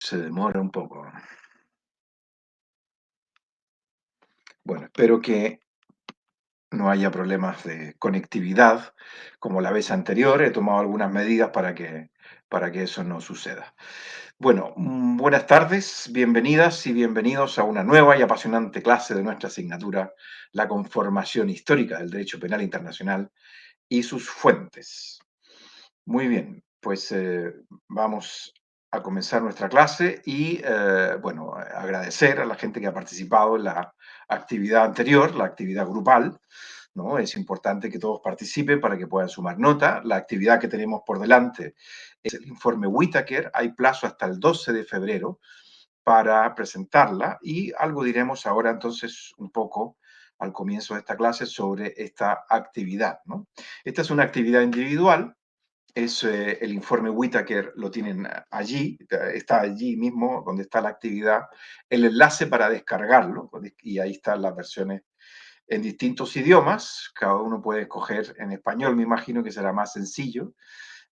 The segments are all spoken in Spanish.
Se demora un poco. Bueno, espero que no haya problemas de conectividad como la vez anterior. He tomado algunas medidas para que eso no suceda. Bueno, buenas tardes, bienvenidas y bienvenidos a una nueva y apasionante clase de nuestra asignatura, la conformación histórica del derecho penal internacional y sus fuentes. Muy bien, pues vamos a comenzar nuestra clase y, bueno, agradecer a la gente que ha participado en la actividad anterior, la actividad grupal, ¿no? Es importante que todos participen para que puedan sumar nota. La actividad que tenemos por delante es el informe Whittaker. Hay plazo hasta el 12 de febrero para presentarla y algo diremos ahora entonces un poco al comienzo de esta clase sobre esta actividad, ¿no? Esta es una actividad individual, es el informe Whittaker, lo tienen allí, está allí mismo donde está la actividad, el enlace para descargarlo, y ahí están las versiones en distintos idiomas, cada uno puede escoger en español, me imagino que será más sencillo,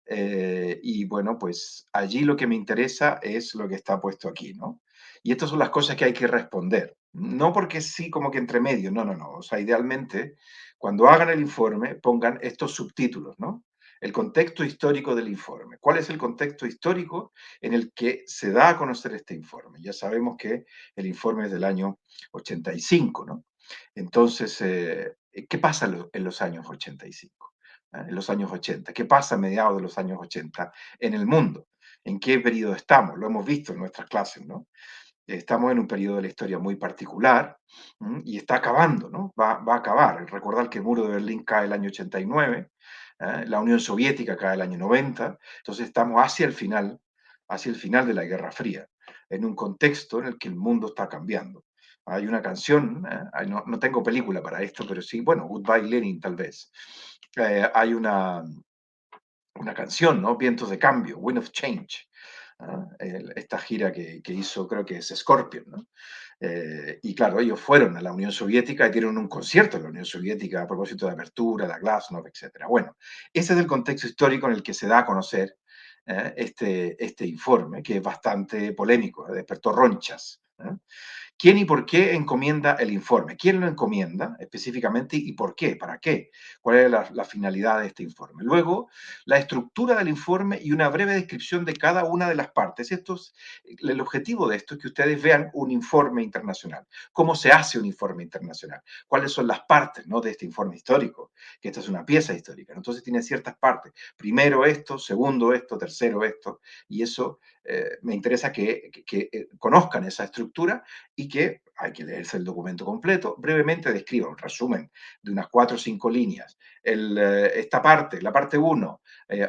y bueno, pues allí lo que me interesa es lo que está puesto aquí, ¿no? Y estas son las cosas que hay que responder. No porque sí, como que entre medio, no, no, no. O sea, idealmente, cuando hagan el informe, pongan estos subtítulos, ¿no? El contexto histórico del informe. ¿Cuál es el contexto histórico en el que se da a conocer este informe? Ya sabemos que el informe es del año 85, ¿no? Entonces, ¿qué pasa en los años 85? En los años 80. ¿Qué pasa a mediados de los años 80 en el mundo? ¿En qué periodo estamos? Lo hemos visto en nuestras clases, ¿no? Estamos en un periodo de la historia muy particular, y está acabando, ¿no? Va a acabar. Recordar que el muro de Berlín cae el año 89, la Unión Soviética cae el año 90, entonces estamos hacia el final de la Guerra Fría, en un contexto en el que el mundo está cambiando. Hay una canción, no, no tengo película para esto, pero sí, bueno, Goodbye Lenin tal vez. Hay una canción, ¿no? Vientos de cambio, Wind of Change, esta gira que hizo, creo que es Scorpion, ¿no? Y claro, ellos fueron a la Unión Soviética y dieron un concierto en la Unión Soviética a propósito de apertura, la Glasnost, etcétera. Bueno, ese es el contexto histórico en el que se da a conocer este informe, que es bastante polémico, despertó ronchas. ¿Quién y por qué encomienda el informe? ¿Quién lo encomienda específicamente y por qué? ¿Para qué? ¿Cuál es la finalidad de este informe? Luego, la estructura del informe y una breve descripción de cada una de las partes. El objetivo de esto es que ustedes vean un informe internacional. ¿Cómo se hace un informe internacional? ¿Cuáles son las partes, ¿no?, de este informe histórico? Que esta es una pieza histórica. Entonces tiene ciertas partes. Primero esto, segundo esto, tercero esto. Y eso me interesa que conozcan esa estructura y que hay que leerse el documento completo, brevemente describa un resumen de unas 4 o 5 líneas. Esta parte, la parte 1,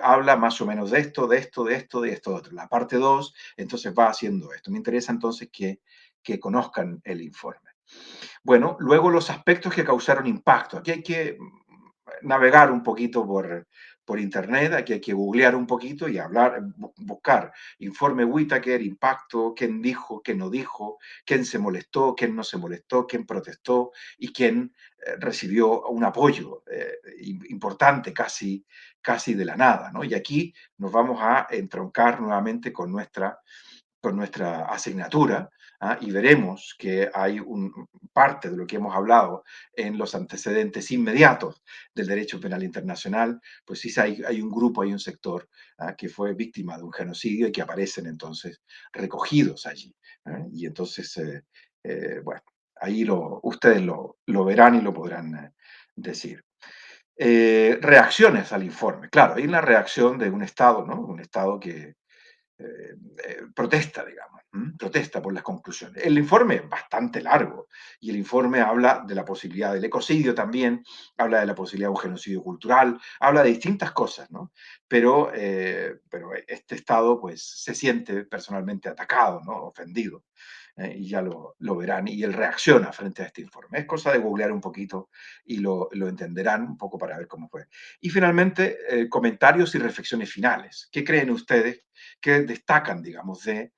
habla más o menos de esto, de esto, de esto, de esto, de otro. La parte 2, entonces va haciendo esto. Me interesa entonces que conozcan el informe. Bueno, luego los aspectos que causaron impacto. Aquí hay que navegar un poquito por internet, aquí hay que googlear un poquito y hablar, buscar informe Whittaker, impacto, quién dijo, quién no dijo, quién se molestó, quién no se molestó, quién protestó y quién recibió un apoyo importante, casi de la nada, ¿no? Y aquí nos vamos a entroncar nuevamente con nuestra asignatura, y veremos que hay parte de lo que hemos hablado en los antecedentes inmediatos del derecho penal internacional, pues sí hay un grupo, hay un sector que fue víctima de un genocidio y que aparecen entonces recogidos allí. Y entonces, bueno, ahí ustedes lo verán y lo podrán decir. Reacciones al informe. Claro, hay una reacción de un Estado, ¿no? Un Estado que protesta, digamos, protesta por las conclusiones. El informe es bastante largo y el informe habla de la posibilidad del ecocidio también, habla de la posibilidad de un genocidio cultural, habla de distintas cosas, ¿no? Pero este Estado pues se siente personalmente atacado, ¿no? Ofendido. Y ya lo verán, y él reacciona frente a este informe. Es cosa de googlear un poquito y lo entenderán un poco para ver cómo fue. Y finalmente, comentarios y reflexiones finales. ¿Qué creen ustedes? ¿Qué destacan, digamos, de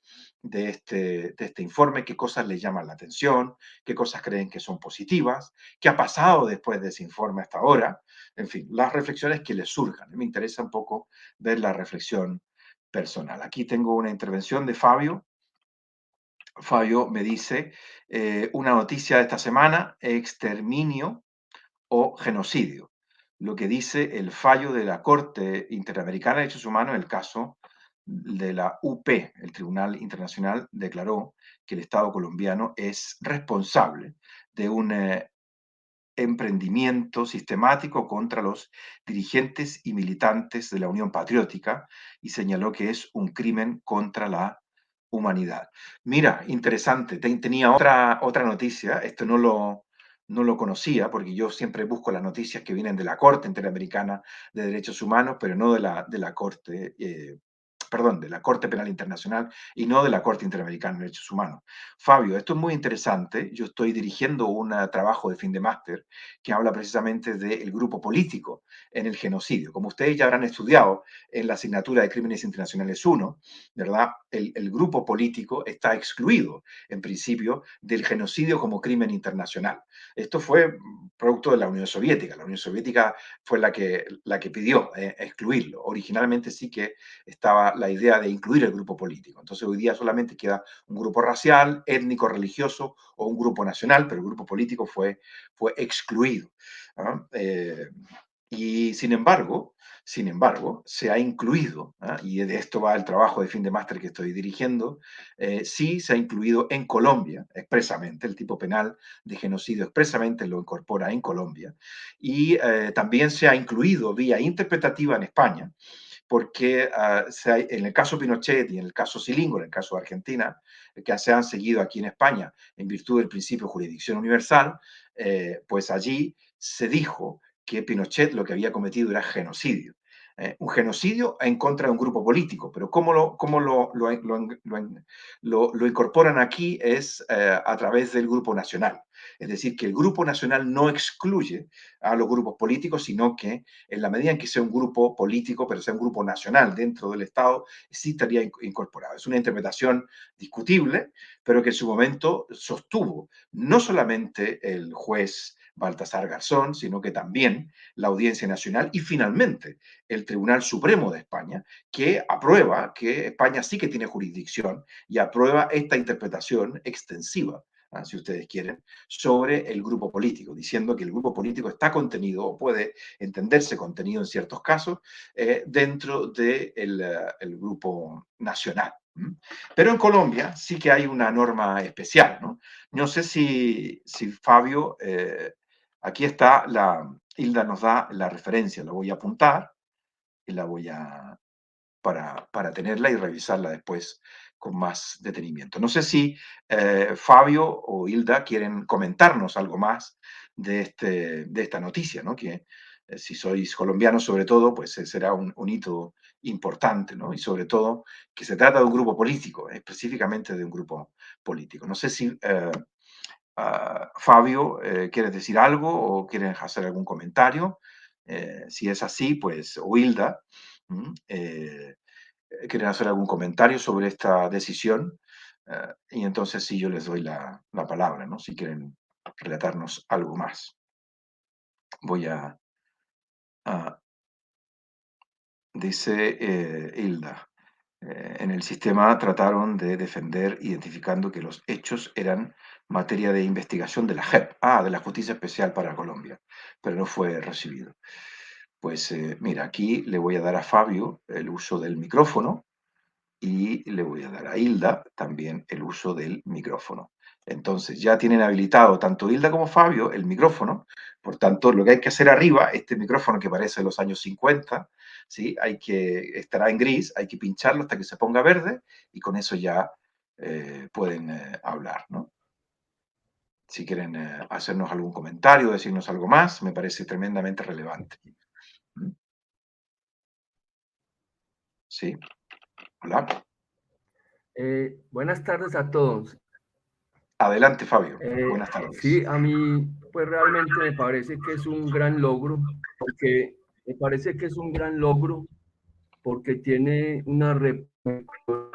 este informe? ¿Qué cosas les llaman la atención? ¿Qué cosas creen que son positivas? ¿Qué ha pasado después de ese informe hasta ahora? En fin, las reflexiones que les surjan. Me interesa un poco ver la reflexión personal. Aquí tengo una intervención de Fabio. Fabio me dice, una noticia de esta semana, exterminio o genocidio. Lo que dice el fallo de la Corte Interamericana de Derechos Humanos en el caso de la UP, el Tribunal Internacional declaró que el Estado colombiano es responsable de un emprendimiento sistemático contra los dirigentes y militantes de la Unión Patriótica y señaló que es un crimen contra la humanidad. Mira, interesante, tenía otra noticia, esto no lo conocía porque yo siempre busco las noticias que vienen de la Corte Interamericana de Derechos Humanos, pero no de la Corte perdón, de la Corte Penal Internacional y no de la Corte Interamericana de Derechos Humanos. Fabio, esto es muy interesante. Yo estoy dirigiendo un trabajo de fin de máster que habla precisamente del grupo político en el genocidio. Como ustedes ya habrán estudiado en la asignatura de Crímenes Internacionales 1, ¿verdad? El grupo político está excluido, en principio, del genocidio como crimen internacional. Esto fue producto de la Unión Soviética. La Unión Soviética fue la que pidió excluirlo. Originalmente sí que estaba la idea de incluir el grupo político. Entonces hoy día solamente queda un grupo racial, étnico, religioso o un grupo nacional, pero el grupo político fue excluido. ¿Ah? Y sin embargo, se ha incluido, ¿ah? Y de esto va el trabajo de fin de máster que estoy dirigiendo, sí se ha incluido en Colombia expresamente, el tipo penal de genocidio expresamente lo incorpora en Colombia, y también se ha incluido vía interpretativa en España, porque en el caso Pinochet y en el caso Cilingo, en el caso de Argentina, que se han seguido aquí en España en virtud del principio de jurisdicción universal, pues allí se dijo que Pinochet lo que había cometido era genocidio. Un genocidio en contra de un grupo político, pero cómo lo incorporan aquí es a través del grupo nacional. Es decir, que el grupo nacional no excluye a los grupos políticos, sino que en la medida en que sea un grupo político, pero sea un grupo nacional dentro del Estado, sí estaría incorporado. Es una interpretación discutible, pero que en su momento sostuvo no solamente el juez Baltasar Garzón, sino que también la Audiencia Nacional y finalmente el Tribunal Supremo de España, que aprueba que España sí que tiene jurisdicción y aprueba esta interpretación extensiva, si ustedes quieren, sobre el grupo político, diciendo que el grupo político está contenido o puede entenderse contenido en ciertos casos dentro del el grupo nacional. Pero en Colombia sí que hay una norma especial, ¿no? No sé si Fabio, aquí está, Hilda nos da la referencia, la voy a apuntar y la voy a, para tenerla y revisarla después con más detenimiento. No sé si Fabio o Hilda quieren comentarnos algo más de esta noticia, ¿no? Que si sois colombianos sobre todo, pues será un hito importante, ¿no? Y sobre todo que se trata de un grupo político, específicamente de un grupo político. No sé si Fabio, ¿quieres decir algo o quieres hacer algún comentario? Si es así, pues, o Hilda, quieren hacer algún comentario sobre esta decisión, y entonces sí yo les doy la palabra, ¿no? Si quieren relatarnos algo más. Voy a dice Hilda, en el sistema trataron de defender identificando que los hechos eran materia de investigación de la JEP, de la Justicia Especial para Colombia, pero no fue recibido. Pues mira, aquí le voy a dar a Fabio el uso del micrófono y le voy a dar a Hilda también el uso del micrófono. Entonces, ya tienen habilitado tanto Hilda como Fabio el micrófono, por tanto, lo que hay que hacer arriba, este micrófono que parece de los años 50, ¿sí? Estará en gris, hay que pincharlo hasta que se ponga verde y con eso ya pueden hablar, ¿no? Si quieren hacernos algún comentario, decirnos algo más, me parece tremendamente relevante. ¿Mm? Sí, hola. Buenas tardes a todos. Adelante, Fabio. Buenas tardes. Sí, a mí pues realmente me parece que es un gran logro, porque me parece que es un gran logro porque tiene una repercusión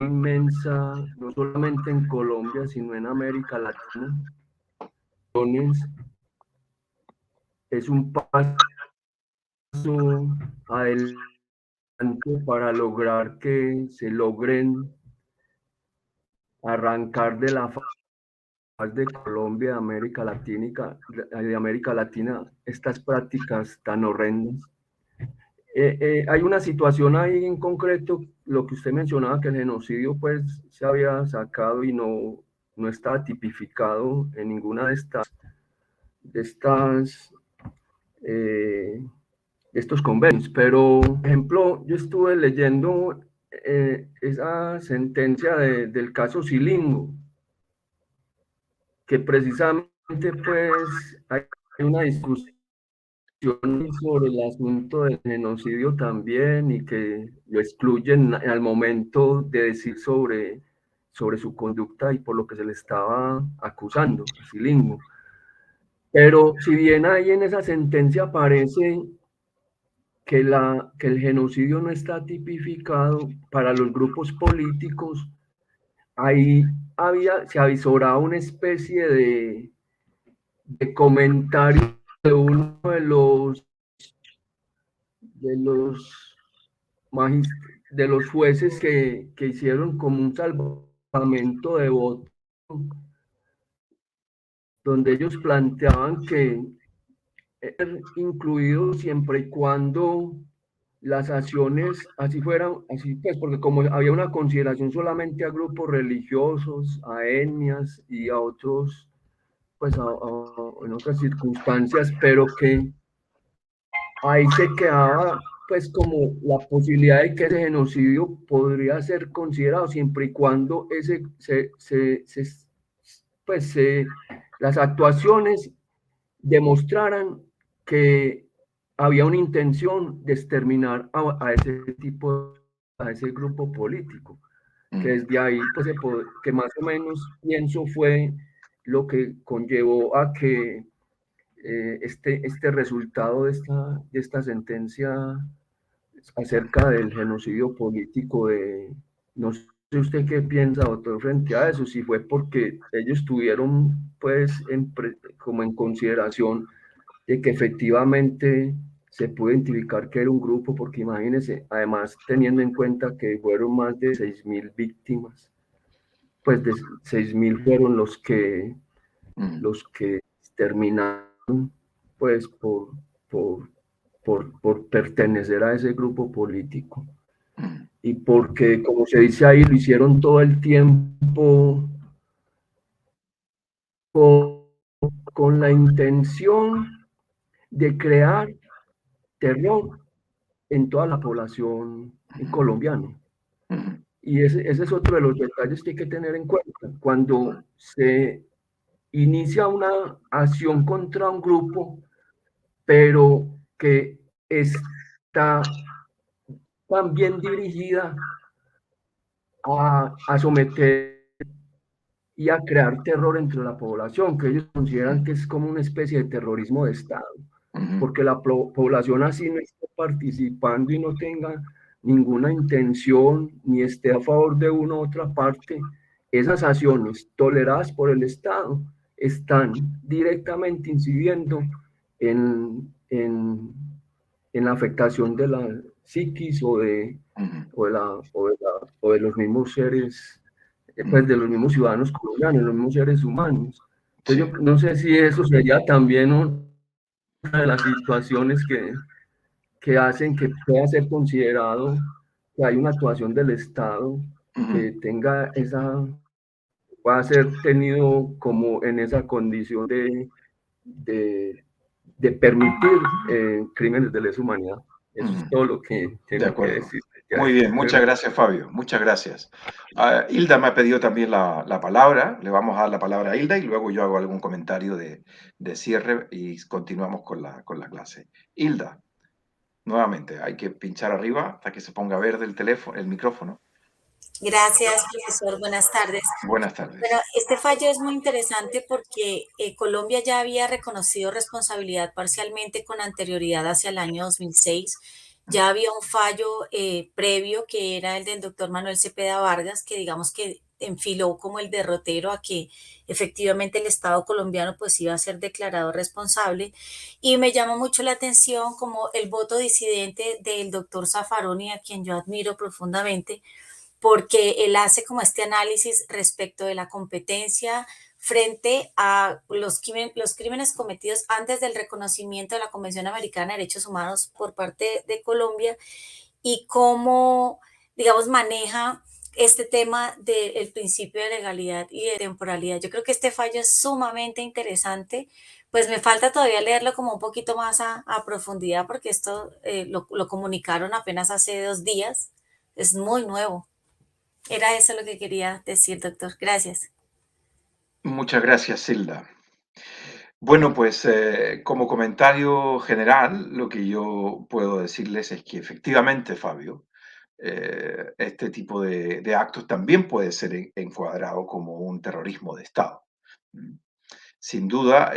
inmensa, no solamente en Colombia, sino en América Latina. Es un paso adelante para lograr que se logren arrancar de la faz de Colombia, de América Latina, estas prácticas tan horrendas. Hay una situación ahí en concreto, lo que usted mencionaba, que el genocidio pues se había sacado y no estaba tipificado en ninguna de eh, estos convenios. Pero, por ejemplo, yo estuve leyendo esa sentencia del caso Silingo, que precisamente pues hay una discusión sobre el asunto del genocidio también y que lo excluyen al momento de decir sobre su conducta y por lo que se le estaba acusando, a Silingo. Pero si bien ahí en esa sentencia aparece que el genocidio no está tipificado para los grupos políticos, ahí se avisoraba una especie de comentario de uno de los, de los jueces que hicieron como un salvamento de voto, donde ellos planteaban que incluido siempre y cuando las acciones así fueran, así pues, porque como había una consideración solamente a grupos religiosos, a etnias y a otros, pues en otras circunstancias, pero que ahí se quedaba pues como la posibilidad de que ese genocidio podría ser considerado siempre y cuando pues, las actuaciones demostraran que había una intención de exterminar a ese tipo, a ese grupo político, que desde ahí, pues, que más o menos pienso fue lo que conllevó a que este resultado de esta sentencia acerca del genocidio político no sé usted qué piensa, doctor, frente a eso, si fue porque ellos tuvieron, pues, como en consideración de que efectivamente se pudo identificar que era un grupo, porque imagínense, además teniendo en cuenta que fueron más de 6.000 víctimas, pues de 6.000 fueron los que terminaron pues por, por pertenecer a ese grupo político. Y porque, como se dice ahí, lo hicieron todo el tiempo con la intención de crear terror en toda la población colombiana. Y ese es otro de los detalles que hay que tener en cuenta. Cuando se inicia una acción contra un grupo, pero que está también dirigida a someter y a crear terror entre la población, que ellos consideran que es como una especie de terrorismo de Estado, porque la población así no esté participando y no tenga ninguna intención ni esté a favor de una u otra parte, esas acciones toleradas por el Estado están directamente incidiendo en la afectación de la psiquis o de los mismos seres, pues de los mismos ciudadanos colombianos, los mismos seres humanos. Entonces Sí. yo no sé si eso sería también una de las situaciones que hacen que pueda ser considerado que hay una actuación del Estado que tenga pueda ser tenido como en esa condición de, de permitir crímenes de lesa humanidad. Eso es todo lo que De tengo que acuerdo. decir. Muy bien, muchas gracias, Fabio. Muchas gracias. Hilda me ha pedido también la palabra. Le vamos a dar la palabra a Hilda y luego yo hago algún comentario de cierre y continuamos con la clase. Hilda, nuevamente, hay que pinchar arriba hasta que se ponga verde el teléfono, el micrófono. Gracias, profesor. Buenas tardes. Buenas Bueno, tardes. este fallo es muy interesante porque Colombia ya había reconocido responsabilidad parcialmente con anterioridad hacia el año 2006. Ya había un fallo previo que era el del doctor Manuel Cepeda Vargas, que digamos que enfiló como el derrotero a que efectivamente el Estado colombiano pues iba a ser declarado responsable. Y me llama mucho la atención como el voto disidente del doctor Zaffaroni, a quien yo admiro profundamente, porque él hace como este análisis respecto de la competencia frente a los crímenes cometidos antes del reconocimiento de la Convención Americana de Derechos Humanos por parte de Colombia y cómo, digamos, maneja este tema del principio de legalidad y de temporalidad. Yo creo que este fallo es sumamente interesante. Pues me falta todavía leerlo como un poquito más a profundidad porque esto lo comunicaron apenas hace 2 días. Es muy nuevo. Era eso lo que quería decir, doctor. Gracias. Muchas gracias, Silda. Bueno, pues como comentario general, lo que yo puedo decirles es que efectivamente, Fabio, este tipo de actos también puede ser encuadrado como un terrorismo de Estado. ¿Mm? Sin duda,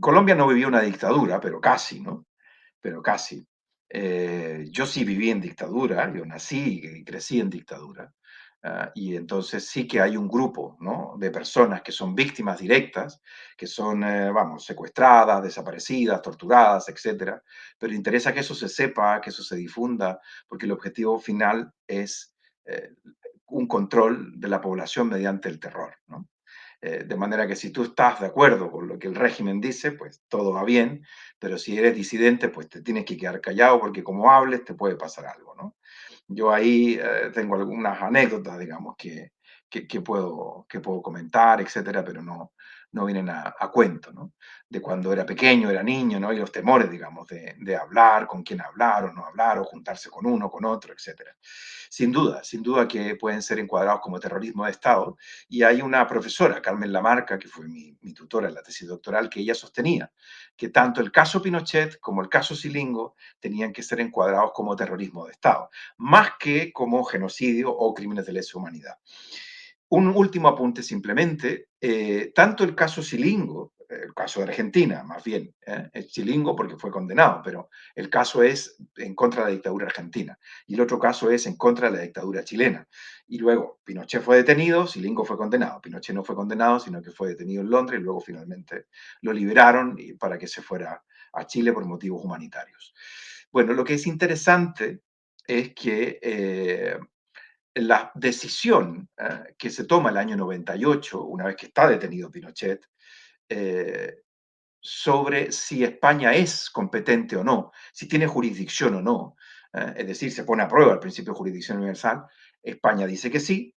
Colombia no vivió una dictadura, pero casi, ¿no? Pero casi. Yo sí viví en dictadura, yo nací y crecí en dictadura, y entonces sí que hay un grupo, ¿no?, de personas que son víctimas directas, que son, vamos, secuestradas, desaparecidas, torturadas, etcétera, pero interesa que eso se sepa, que eso se difunda, porque el objetivo final es eh, un control de la población mediante el terror, ¿no? De manera que si tú estás de acuerdo con lo que el régimen dice, pues todo va bien, pero si eres disidente, pues te tienes que quedar callado porque como hables te puede pasar algo, ¿no? Yo ahí tengo algunas anécdotas, digamos, que puedo comentar, etcétera, pero no vienen a cuento, ¿no? De cuando era pequeño, era niño, ¿no? Y los temores, digamos, de hablar, con quién hablar o no hablar, o juntarse con uno, con otro, etcétera. Sin duda que pueden ser encuadrados como terrorismo de Estado. Y hay una profesora, Carmen Lamarca, que fue mi tutora en la tesis doctoral, que ella sostenía que tanto el caso Pinochet como el caso Silingo tenían que ser encuadrados como terrorismo de Estado, más que como genocidio o crímenes de lesa humanidad. Un último apunte simplemente, tanto el caso Silingo, el caso de Argentina, más bien, el Silingo porque fue condenado, pero el caso es en contra de la dictadura argentina y el otro caso es en contra de la dictadura chilena. Y luego Pinochet fue detenido, Silingo fue condenado. Pinochet no fue condenado, sino que fue detenido en Londres y luego finalmente lo liberaron para que se fuera a Chile por motivos humanitarios. Bueno, lo que es interesante es que la decisión que se toma el año 98, una vez que está detenido Pinochet, eh, sobre si España es competente o no, si tiene jurisdicción o no, es decir, se pone a prueba el principio de jurisdicción universal, España dice que sí,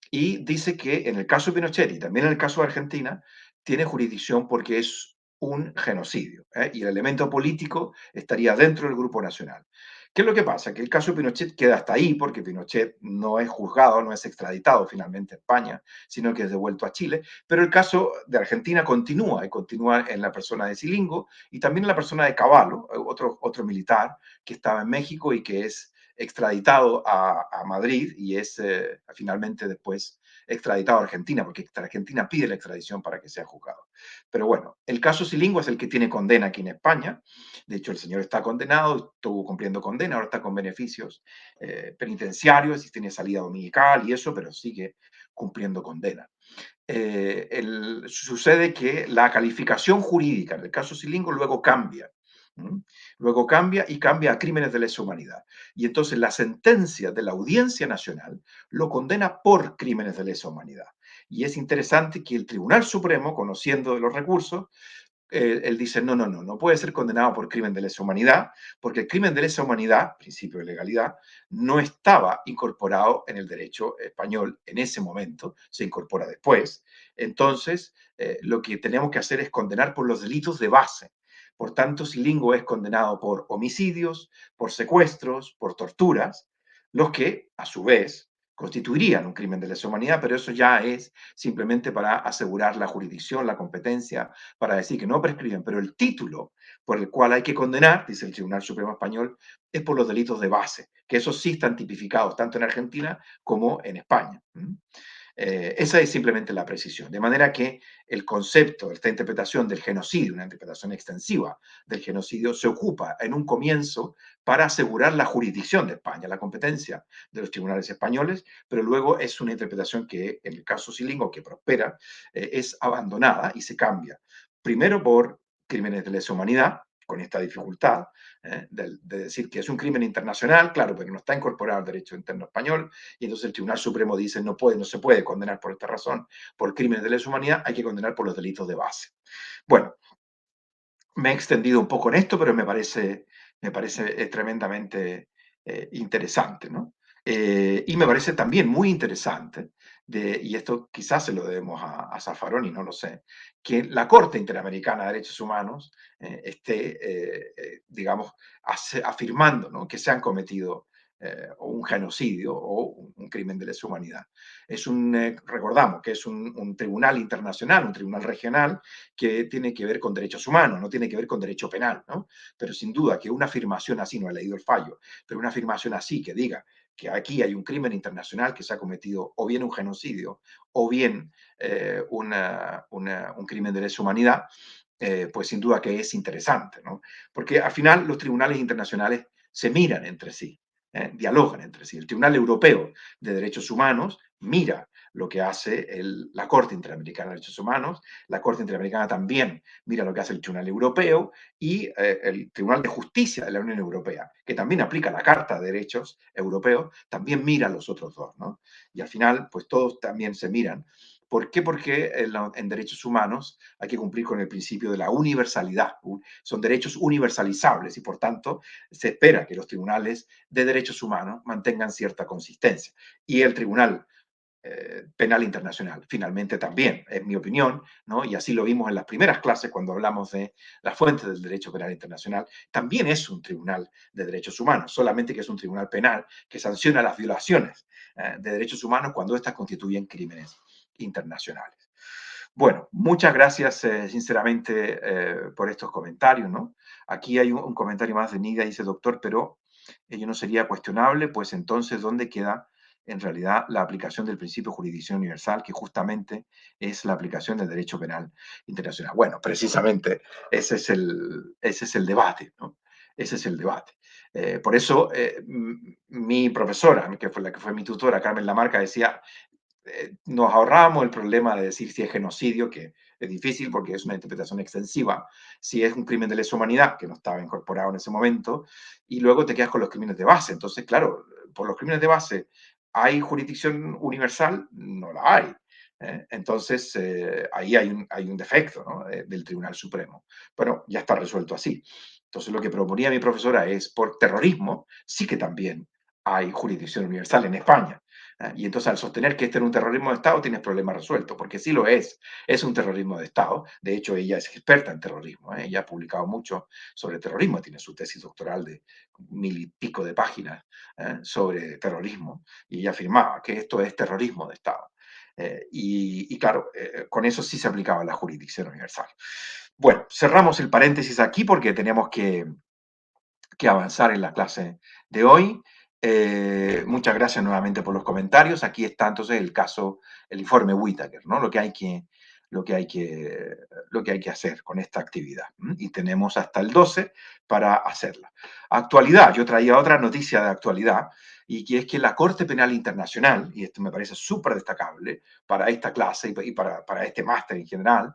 y dice que en el caso de Pinochet y también en el caso de Argentina, tiene jurisdicción porque es un genocidio, y el elemento político estaría dentro del grupo nacional. ¿Qué es lo que pasa? Que el caso de Pinochet queda hasta ahí porque Pinochet no es juzgado, no es extraditado finalmente a España, sino que es devuelto a Chile, pero el caso de Argentina continúa y continúa en la persona de Silingo y también en la persona de Cavallo, otro militar que estaba en México y que es extraditado a Madrid y es finalmente después extraditado a Argentina, porque Argentina pide la extradición para que sea juzgado. Pero bueno, el caso Silingo es el que tiene condena aquí en España. De hecho, el señor está condenado, estuvo cumpliendo condena, ahora está con beneficios penitenciarios y tiene salida dominical y eso, pero sigue cumpliendo condena. Sucede que la calificación jurídica en el caso Silingo luego cambia. ¿Mm? Luego cambia y cambia a crímenes de lesa humanidad. Y entonces la sentencia de la Audiencia Nacional lo condena por crímenes de lesa humanidad. Y es interesante que el Tribunal Supremo, conociendo de los recursos, él dice, no puede ser condenado por crimen de lesa humanidad, porque el crimen de lesa humanidad, principio de legalidad, no estaba incorporado en el derecho español en ese momento, se incorpora después. Entonces, lo que tenemos que hacer es condenar por los delitos de base. Por tanto, Silingo es condenado por homicidios, por secuestros, por torturas, los que, a su vez, constituirían un crimen de lesa humanidad, pero eso ya es simplemente para asegurar la jurisdicción, la competencia, para decir que no prescriben, pero el título por el cual hay que condenar, dice el Tribunal Supremo Español, es por los delitos de base, que esos sí están tipificados tanto en Argentina como en España. Esa es simplemente la precisión. De manera que el concepto, esta interpretación del genocidio, una interpretación extensiva del genocidio, se ocupa en un comienzo para asegurar la jurisdicción de España, la competencia de los tribunales españoles, pero luego es una interpretación que, en el caso Silingo, que prospera, es abandonada y se cambia. Primero por crímenes de lesa humanidad, con esta dificultad de decir que es un crimen internacional, claro, pero no está incorporado al derecho interno español, y entonces el Tribunal Supremo dice no se puede condenar por esta razón, por crímenes de lesa humanidad, hay que condenar por los delitos de base. Bueno, me he extendido un poco en esto, pero me parece tremendamente interesante, ¿no? Y me parece también muy interesante, y esto quizás se lo debemos a Zaffaroni, no lo sé, que la Corte Interamericana de Derechos Humanos digamos, afirmando, ¿no?, que se han cometido un genocidio o un crimen de lesa humanidad. Recordamos que es un tribunal internacional, un tribunal regional, que tiene que ver con derechos humanos, no tiene que ver con derecho penal, ¿no? Pero sin duda que una afirmación así, no he leído el fallo, pero una afirmación así que diga que aquí hay un crimen internacional que se ha cometido o bien un genocidio o bien un crimen de lesa humanidad, pues sin duda que es interesante, ¿no? Porque al final los tribunales internacionales se miran entre sí, dialogan entre sí. El Tribunal Europeo de Derechos Humanos mira lo que hace la Corte Interamericana de Derechos Humanos, la Corte Interamericana también mira lo que hace el Tribunal Europeo y el Tribunal de Justicia de la Unión Europea, que también aplica la Carta de Derechos Europeos, también mira a los otros dos, ¿no? Y al final, pues todos también se miran. ¿Por qué? Porque en derechos humanos hay que cumplir con el principio de la universalidad. Son derechos universalizables y, por tanto, se espera que los tribunales de derechos humanos mantengan cierta consistencia. Y el Tribunal Penal Internacional, finalmente también, es mi opinión, ¿no? Y así lo vimos en las primeras clases cuando hablamos de las fuentes del derecho penal internacional, también es un tribunal de derechos humanos, solamente que es un tribunal penal que sanciona las violaciones de derechos humanos cuando éstas constituyen crímenes internacionales. Bueno, muchas gracias sinceramente por estos comentarios, ¿no? Aquí hay un comentario más de Nidia, dice doctor, pero ello no sería cuestionable, pues entonces, ¿dónde queda en realidad la aplicación del principio de jurisdicción universal, que justamente es la aplicación del derecho penal internacional? Bueno, precisamente ese es el debate, ¿no? Ese es el debate. Por eso mi profesora, que fue la que fue mi tutora, Carmen Lamarca, decía, nos ahorramos el problema de decir si es genocidio, que es difícil porque es una interpretación extensiva, si es un crimen de lesa humanidad, que no estaba incorporado en ese momento, y luego te quedas con los crímenes de base. Entonces, claro, por los crímenes de base, ¿hay jurisdicción universal? No la hay. Entonces, ahí hay un defecto, ¿no?, del Tribunal Supremo. Pero ya está resuelto así. Entonces, lo que proponía mi profesora es, por terrorismo, sí que también hay jurisdicción universal en España. Y entonces, al sostener que este era un terrorismo de Estado, tienes problema resuelto, porque sí lo es un terrorismo de Estado. De hecho, ella es experta en terrorismo, ella ha publicado mucho sobre terrorismo, tiene su tesis doctoral de 1000 y pico de páginas sobre terrorismo, y ella afirmaba que esto es terrorismo de Estado. Y claro, con eso sí se aplicaba la jurisdicción universal. Bueno, cerramos el paréntesis aquí porque tenemos que avanzar en la clase de hoy. Muchas gracias nuevamente por los comentarios. Aquí está entonces el informe Whittaker, ¿no? Lo que hay que hacer con esta actividad. Y tenemos hasta el 12 para hacerla. Actualidad, yo traía otra noticia de actualidad, y que es que la Corte Penal Internacional, y esto me parece súper destacable para esta clase y para este máster en general,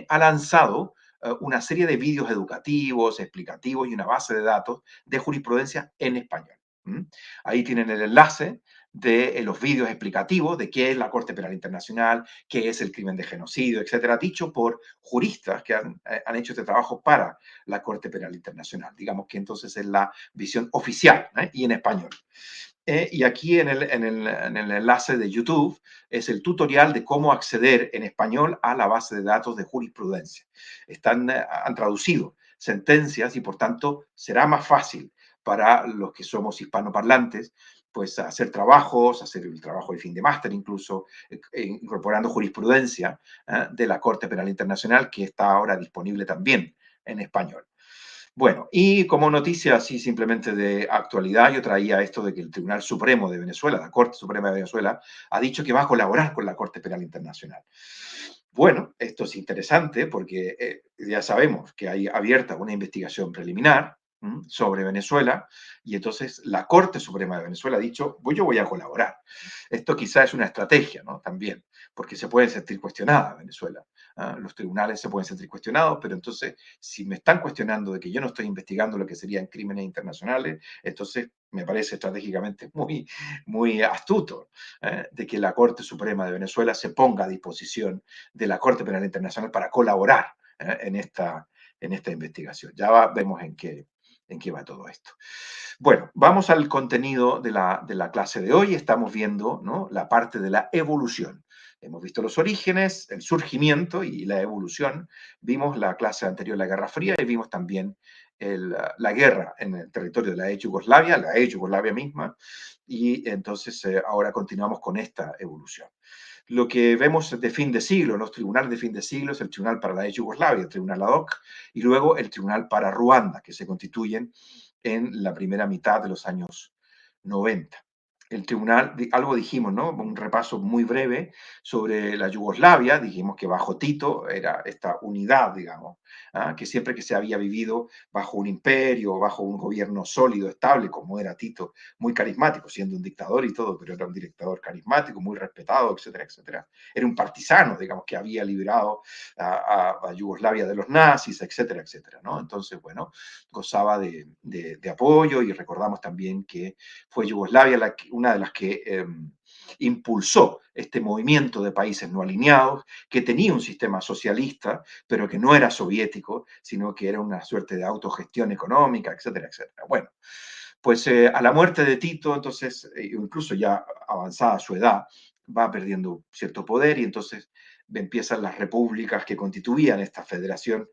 ha lanzado una serie de vídeos educativos, explicativos y una base de datos de jurisprudencia en español. Ahí tienen el enlace de los vídeos explicativos de qué es la Corte Penal Internacional, qué es el crimen de genocidio, etcétera, dicho por juristas que han hecho este trabajo para la Corte Penal Internacional. Digamos que entonces es la visión oficial y en español. Y aquí en el enlace de YouTube es el tutorial de cómo acceder en español a la base de datos de jurisprudencia. Han traducido sentencias y por tanto será más fácil para los que somos hispanoparlantes, pues hacer trabajos, hacer el trabajo de fin de máster incluso, incorporando jurisprudencia de la Corte Penal Internacional, que está ahora disponible también en español. Bueno, y como noticia así simplemente de actualidad, yo traía esto de que el Tribunal Supremo de Venezuela, la Corte Suprema de Venezuela, ha dicho que va a colaborar con la Corte Penal Internacional. Bueno, esto es interesante porque ya sabemos que hay abierta una investigación preliminar sobre Venezuela, y entonces la Corte Suprema de Venezuela ha dicho, pues yo voy a colaborar. Esto quizás es una estrategia, ¿no? También, porque se puede sentir cuestionada Venezuela. Los tribunales se pueden sentir cuestionados, pero entonces, si me están cuestionando de que yo no estoy investigando lo que serían crímenes internacionales, entonces me parece estratégicamente muy astuto de que la Corte Suprema de Venezuela se ponga a disposición de la Corte Penal Internacional para colaborar en esta investigación. Vemos en qué va todo esto. Bueno, vamos al contenido de la clase de hoy. Estamos viendo, ¿no?, la parte de la evolución. Hemos visto los orígenes, el surgimiento y la evolución. Vimos la clase anterior, la Guerra Fría, y vimos también la guerra en el territorio de la ex Yugoslavia misma, y entonces ahora continuamos con esta evolución. Lo que vemos de fin de siglo, los tribunales de fin de siglo, es el Tribunal para la ex Yugoslavia, el Tribunal ad hoc, y luego el Tribunal para Ruanda, que se constituyen en la primera mitad de los años 90. El tribunal, algo dijimos, ¿no? Un repaso muy breve sobre la Yugoslavia. Dijimos que bajo Tito era esta unidad, digamos, que siempre que se había vivido bajo un imperio, bajo un gobierno sólido, estable, como era Tito, muy carismático, siendo un dictador y todo, pero era un dictador carismático, muy respetado, etcétera, etcétera. Era un partisano, digamos, que había liberado a Yugoslavia de los nazis, etcétera, etcétera, ¿no? Entonces, bueno, gozaba de apoyo, y recordamos también que fue Yugoslavia una de las que impulsó este movimiento de países no alineados, que tenía un sistema socialista, pero que no era soviético, sino que era una suerte de autogestión económica, etcétera, etcétera. Bueno, pues a la muerte de Tito, entonces, incluso ya avanzada su edad, va perdiendo cierto poder, y entonces empiezan las repúblicas que constituían esta federación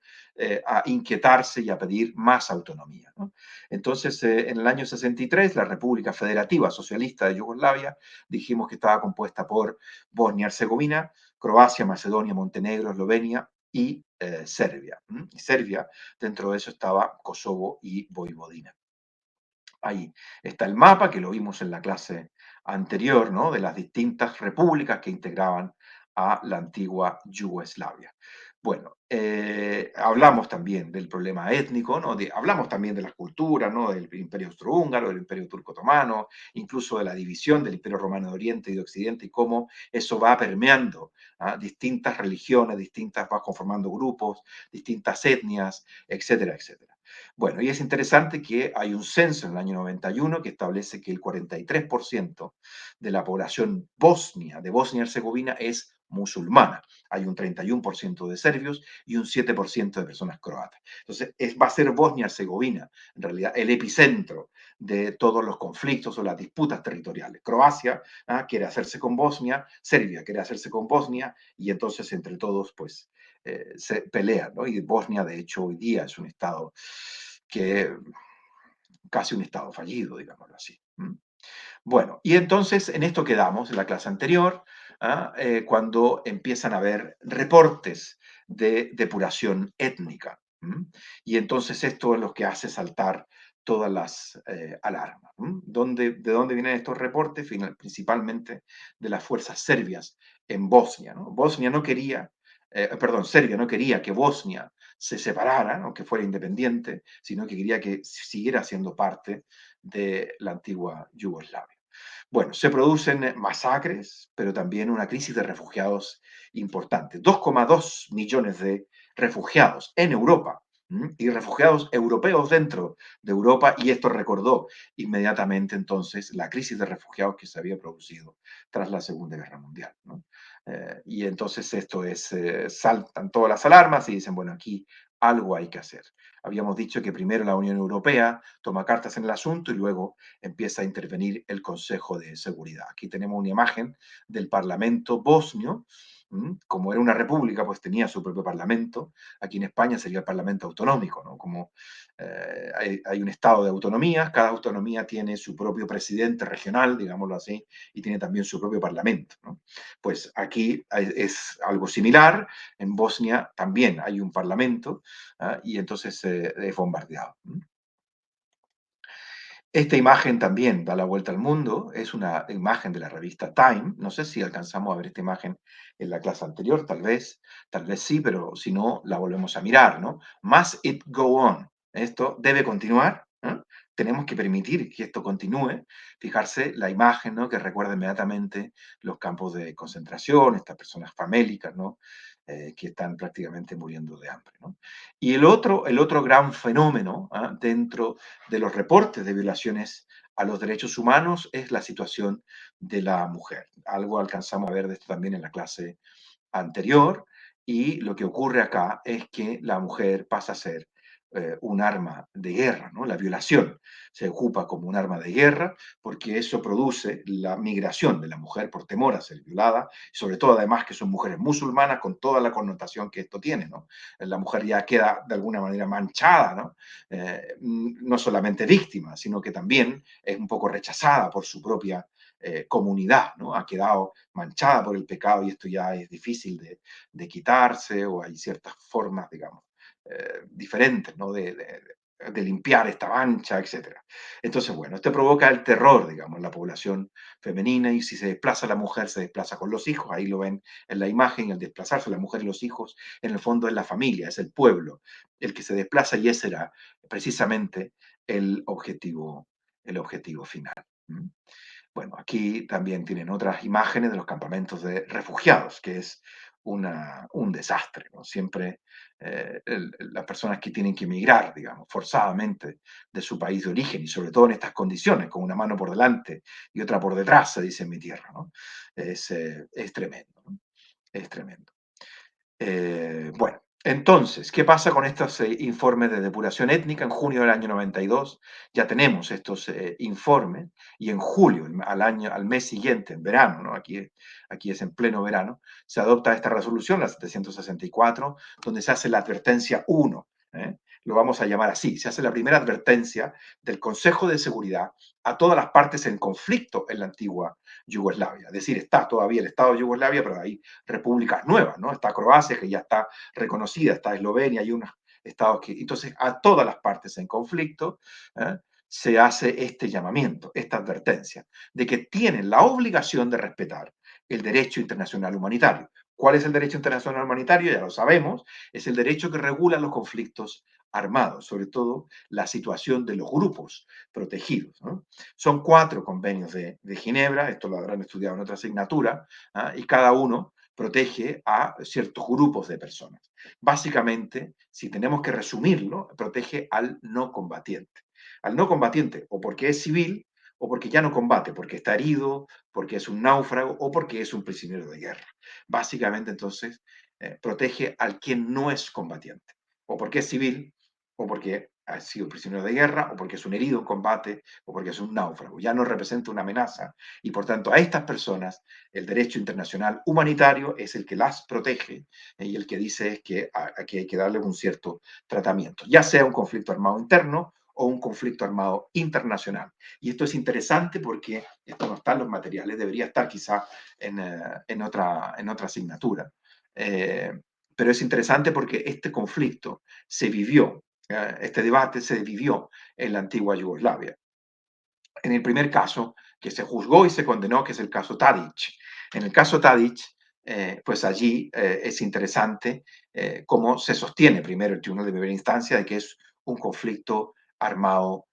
a inquietarse y a pedir más autonomía, ¿no? Entonces, en el año 63, la República Federativa Socialista de Yugoslavia, dijimos que estaba compuesta por Bosnia-Herzegovina, Croacia, Macedonia, Montenegro, Eslovenia y Serbia. Y Serbia, dentro de eso estaba Kosovo y Voivodina. Ahí está el mapa, que lo vimos en la clase anterior, ¿no?, de las distintas repúblicas que integraban a la antigua Yugoslavia. Bueno, hablamos también del problema étnico, ¿no? Hablamos también de las culturas, ¿no?, del Imperio Austrohúngaro, del Imperio Turco-Otomano, incluso de la división del Imperio Romano de Oriente y de Occidente, y cómo eso va permeando a distintas religiones, va conformando grupos, distintas etnias, etcétera, etcétera. Bueno, y es interesante que hay un censo en el año 91 que establece que el 43% de la población de Bosnia y Herzegovina, es musulmana. Hay un 31% de serbios y un 7% de personas croatas. Entonces, va a ser Bosnia y Herzegovina, en realidad, el epicentro de todos los conflictos o las disputas territoriales. Croacia quiere hacerse con Bosnia, Serbia quiere hacerse con Bosnia, y entonces entre todos, pues, se pelean, ¿no? Y Bosnia, de hecho, hoy día es un estado casi un estado fallido, digámoslo así. Bueno, y entonces en esto quedamos en la clase anterior, cuando empiezan a haber reportes de depuración étnica. Y entonces esto es lo que hace saltar todas las alarmas. ¿De dónde vienen estos reportes? Principalmente de las fuerzas serbias en Bosnia, ¿no? Serbia no quería que Bosnia se separara, ¿no?, que fuera independiente, sino que quería que siguiera siendo parte de la antigua Yugoslavia. Bueno, se producen masacres, pero también una crisis de refugiados importante. 2,2 millones de refugiados en Europa, y refugiados europeos dentro de Europa, y esto recordó inmediatamente entonces la crisis de refugiados que se había producido tras la Segunda Guerra Mundial, ¿no? Y entonces saltan todas las alarmas y dicen, bueno, aquí algo hay que hacer. Habíamos dicho que primero la Unión Europea toma cartas en el asunto y luego empieza a intervenir el Consejo de Seguridad. Aquí tenemos una imagen del Parlamento bosnio. Como era una república, pues tenía su propio parlamento. Aquí en España sería el Parlamento autonómico, ¿no? Como hay un estado de autonomía, cada autonomía tiene su propio presidente regional, digámoslo así, y tiene también su propio parlamento, ¿no? Pues aquí es algo similar. En Bosnia también hay un parlamento, y entonces es bombardeado. Esta imagen también da la vuelta al mundo, es una imagen de la revista Time. No sé si alcanzamos a ver esta imagen en la clase anterior, tal vez sí, pero si no, la volvemos a mirar, ¿no? Must It Go On? Esto debe continuar, ¿eh? Tenemos que permitir que esto continúe. Fijarse la imagen, ¿no? Que recuerda inmediatamente los campos de concentración, estas personas famélicas, ¿no? Que están prácticamente muriendo de hambre, ¿no? Y el otro gran fenómeno, ¿ah? Dentro de los reportes de violaciones a los derechos humanos es la situación de la mujer. Algo alcanzamos a ver de esto también en la clase anterior, y lo que ocurre acá es que la mujer pasa a ser un arma de guerra, ¿no? La violación se ocupa como un arma de guerra porque eso produce la migración de la mujer por temor a ser violada, sobre todo además que son mujeres musulmanas con toda la connotación que esto tiene, ¿no? La mujer ya queda de alguna manera manchada, ¿no? No solamente víctima, sino que también es un poco rechazada por su propia comunidad, ¿no? Ha quedado manchada por el pecado y esto ya es difícil de quitarse, o hay ciertas formas, digamos, diferentes, ¿no? De limpiar esta mancha, etcétera. Entonces, bueno, esto provoca el terror, digamos, en la población femenina, y si se desplaza la mujer, se desplaza con los hijos, ahí lo ven en la imagen, el desplazarse la mujer y los hijos, en el fondo es la familia, es el pueblo, el que se desplaza, y ese era precisamente el objetivo final. ¿Mm? Bueno, aquí también tienen otras imágenes de los campamentos de refugiados, que es un desastre, ¿no? Siempre las personas que tienen que emigrar, digamos, forzadamente de su país de origen, y sobre todo en estas condiciones, con una mano por delante y otra por detrás, se dice en mi tierra, ¿no? Es tremendo, ¿no? Es tremendo. Bueno, entonces, ¿qué pasa con estos informes de depuración étnica? En junio del año 92 ya tenemos estos informes, y en julio, al mes siguiente, en verano, ¿no? Aquí es en pleno verano, se adopta esta resolución, la 764, donde se hace la advertencia 1. Lo vamos a llamar así: se hace la primera advertencia del Consejo de Seguridad a todas las partes en conflicto en la antigua Yugoslavia. Es decir, está todavía el Estado de Yugoslavia, pero hay repúblicas nuevas, ¿no? Está Croacia, que ya está reconocida, está Eslovenia, hay unos estados que... Entonces, a todas las partes en conflicto se hace este llamamiento, esta advertencia, de que tienen la obligación de respetar el derecho internacional humanitario. ¿Cuál es el derecho internacional humanitario? Ya lo sabemos, es el derecho que regula los conflictos armados, sobre todo la situación de los grupos protegidos, ¿no? Son 4 convenios de Ginebra, esto lo habrán estudiado en otra asignatura, y cada uno protege a ciertos grupos de personas. Básicamente, si tenemos que resumirlo, protege al no combatiente. Al no combatiente, o porque es civil, o porque ya no combate, porque está herido, porque es un náufrago, o porque es un prisionero de guerra. Básicamente, entonces, protege al quien no es combatiente, o porque es civil, o porque ha sido prisionero de guerra, o porque es un herido en combate, o porque es un náufrago. Ya no representa una amenaza, y por tanto a estas personas el derecho internacional humanitario es el que las protege, y el que dice que aquí hay que darle un cierto tratamiento, ya sea un conflicto armado interno o un conflicto armado internacional. Y esto es interesante porque esto no está en los materiales, debería estar quizá en otra asignatura. Pero es interesante porque este conflicto se vivió, este debate se vivió en la antigua Yugoslavia. En el primer caso que se juzgó y se condenó, que es el caso Tadic. En el caso Tadic, pues allí es interesante cómo se sostiene primero el tribunal de primera instancia de que es un conflicto armado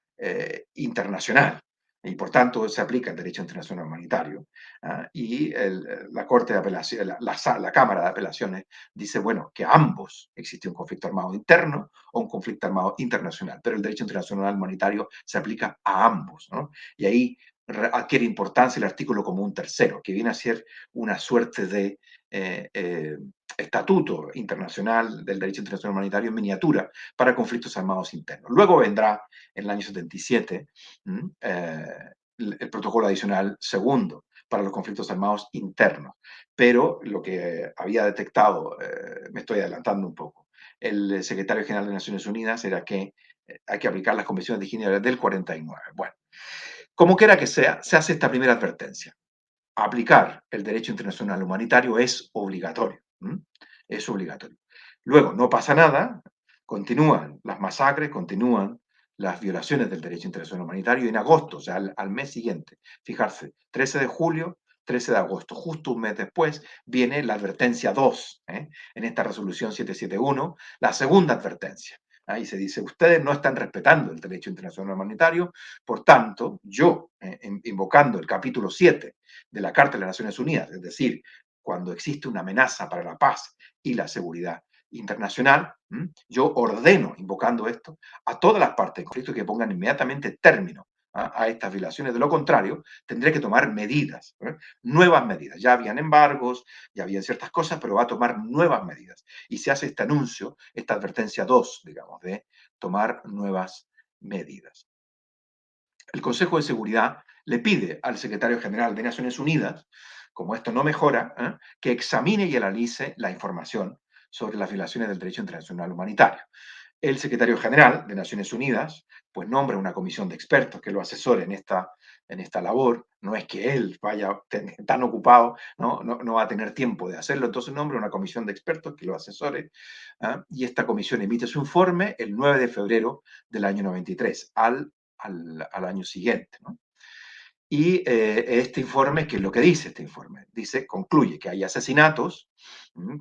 internacional, y por tanto se aplica el derecho internacional humanitario. Y la Corte de Apelación, la Cámara de Apelaciones dice, bueno, que ambos existe un conflicto armado interno o un conflicto armado internacional, pero el derecho internacional humanitario se aplica a ambos, ¿no? Y ahí adquiere importancia el artículo común tercero, que viene a ser una suerte de estatuto internacional del derecho internacional humanitario en miniatura para conflictos armados internos. Luego vendrá, en el año 77, el protocolo adicional segundo para los conflictos armados internos. Pero lo que había detectado, me estoy adelantando un poco, el secretario general de Naciones Unidas, era que hay que aplicar las convenciones de Ginebra del 49. Bueno, como quiera que sea, se hace esta primera advertencia. Aplicar el derecho internacional humanitario es obligatorio. Es obligatorio. Luego, no pasa nada, continúan las masacres, continúan las violaciones del derecho internacional humanitario, y en agosto, o sea, al mes siguiente, fijarse, 13 de julio, 13 de agosto, justo un mes después, viene la advertencia 2, en esta resolución 771, la segunda advertencia. Ahí se dice, ustedes no están respetando el derecho internacional humanitario, por tanto, yo, invocando el capítulo 7 de la Carta de las Naciones Unidas, es decir, cuando existe una amenaza para la paz y la seguridad internacional, yo ordeno, invocando esto, a todas las partes del conflicto que pongan inmediatamente término a estas violaciones. De lo contrario, tendré que tomar medidas, nuevas medidas. Ya habían embargos, ya habían ciertas cosas, pero va a tomar nuevas medidas. Y se hace este anuncio, esta advertencia 2, digamos, de tomar nuevas medidas. El Consejo de Seguridad le pide al secretario general de Naciones Unidas, como esto no mejora, que examine y analice la información sobre las violaciones del derecho internacional humanitario. El secretario general de Naciones Unidas pues nombra una comisión de expertos que lo asesore en esta labor. No es que él vaya tan ocupado, no va a tener tiempo de hacerlo, entonces nombra una comisión de expertos que lo asesore, y esta comisión emite su informe el 9 de febrero del año 93, al año siguiente, ¿no? Y este informe, ¿qué es lo que dice este informe? Dice, concluye que hay asesinatos,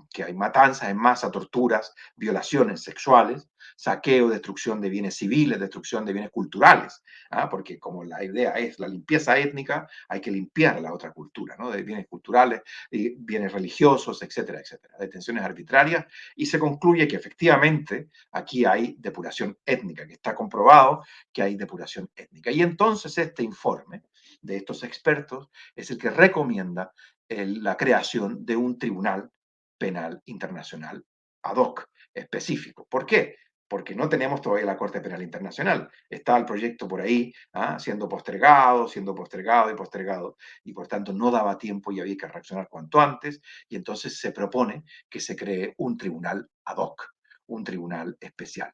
que hay matanzas en masa, torturas, violaciones sexuales, saqueo, destrucción de bienes civiles, destrucción de bienes culturales, porque como la idea es la limpieza étnica, hay que limpiar la otra cultura, ¿no? De bienes culturales, bienes religiosos, etcétera, etcétera. Detenciones arbitrarias, y se concluye que efectivamente aquí hay depuración étnica, que está comprobado que hay depuración étnica. Y entonces este informe de estos expertos es el que recomienda la creación de un tribunal penal internacional ad hoc, específico. ¿Por qué? Porque no tenemos todavía la Corte Penal Internacional. Está el proyecto por ahí, siendo postergado y postergado, y por tanto no daba tiempo y había que reaccionar cuanto antes, y entonces se propone que se cree un tribunal ad hoc, un tribunal especial.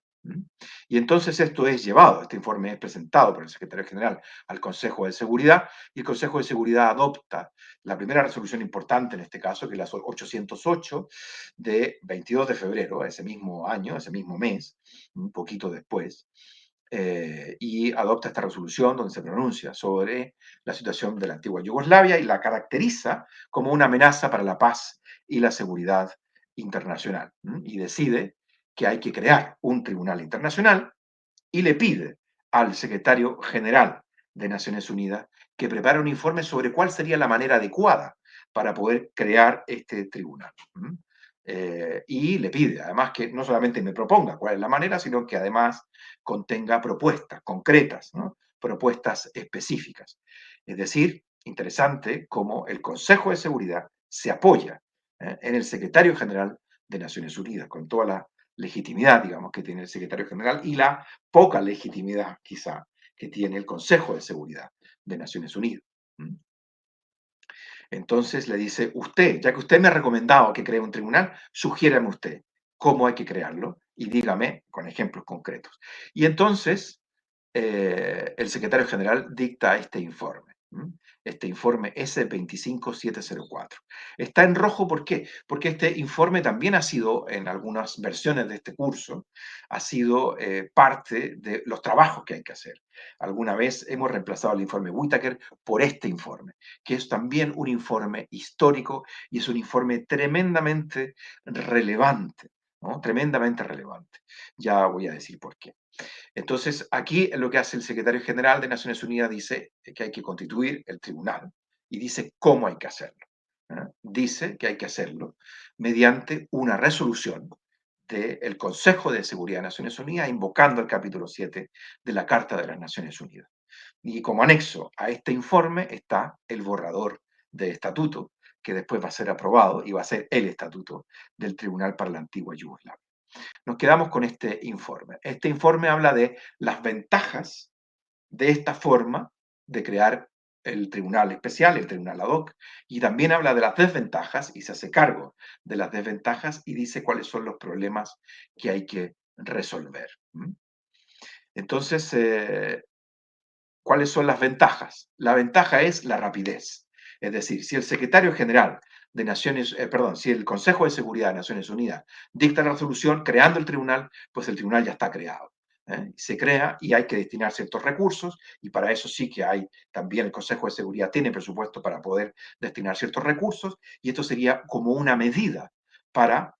Y entonces esto es llevado, este informe es presentado por el secretario general al Consejo de Seguridad, y el Consejo de Seguridad adopta la primera resolución importante en este caso, que es la 808 de 22 de febrero, ese mismo año, ese mismo mes, un poquito después, y adopta esta resolución donde se pronuncia sobre la situación de la antigua Yugoslavia y la caracteriza como una amenaza para la paz y la seguridad internacional, y decide que hay que crear un tribunal internacional y le pide al secretario general de Naciones Unidas que prepare un informe sobre cuál sería la manera adecuada para poder crear este tribunal. Y le pide además que no solamente me proponga cuál es la manera, sino que además contenga propuestas concretas, ¿no? Propuestas específicas. Es decir, interesante cómo el Consejo de Seguridad se apoya en el secretario general de Naciones Unidas, con toda la legitimidad, digamos, que tiene el secretario general y la poca legitimidad, quizá, que tiene el Consejo de Seguridad de Naciones Unidas. Entonces le dice, usted, ya que usted me ha recomendado que cree un tribunal, sugiérame usted cómo hay que crearlo y dígame con ejemplos concretos. Y entonces el secretario general dicta este informe. Este informe S25704. Está en rojo, ¿por qué? Porque este informe también ha sido, en algunas versiones de este curso, ha sido parte de los trabajos que hay que hacer. Alguna vez hemos reemplazado el informe Whittaker por este informe, que es también un informe histórico y es un informe tremendamente relevante, ¿no? Tremendamente relevante. Ya voy a decir por qué. Entonces, aquí lo que hace el secretario general de Naciones Unidas dice que hay que constituir el tribunal y dice cómo hay que hacerlo. Dice que hay que hacerlo mediante una resolución del Consejo de Seguridad de Naciones Unidas invocando el capítulo 7 de la Carta de las Naciones Unidas. Y como anexo a este informe está el borrador de estatuto que después va a ser aprobado y va a ser el estatuto del Tribunal para la Antigua Yugoslavia. Nos quedamos con este informe. Este informe habla de las ventajas de esta forma de crear el tribunal especial, el tribunal ad hoc, y también habla de las desventajas y se hace cargo de las desventajas y dice cuáles son los problemas que hay que resolver. Entonces, ¿cuáles son las ventajas? La ventaja es la rapidez. Es decir, si el secretario general de Naciones, si el Consejo de Seguridad de Naciones Unidas dicta la resolución creando el tribunal, pues el tribunal ya está creado. Se crea y hay que destinar ciertos recursos y para eso sí que hay, también el Consejo de Seguridad tiene presupuesto para poder destinar ciertos recursos y esto sería como una medida para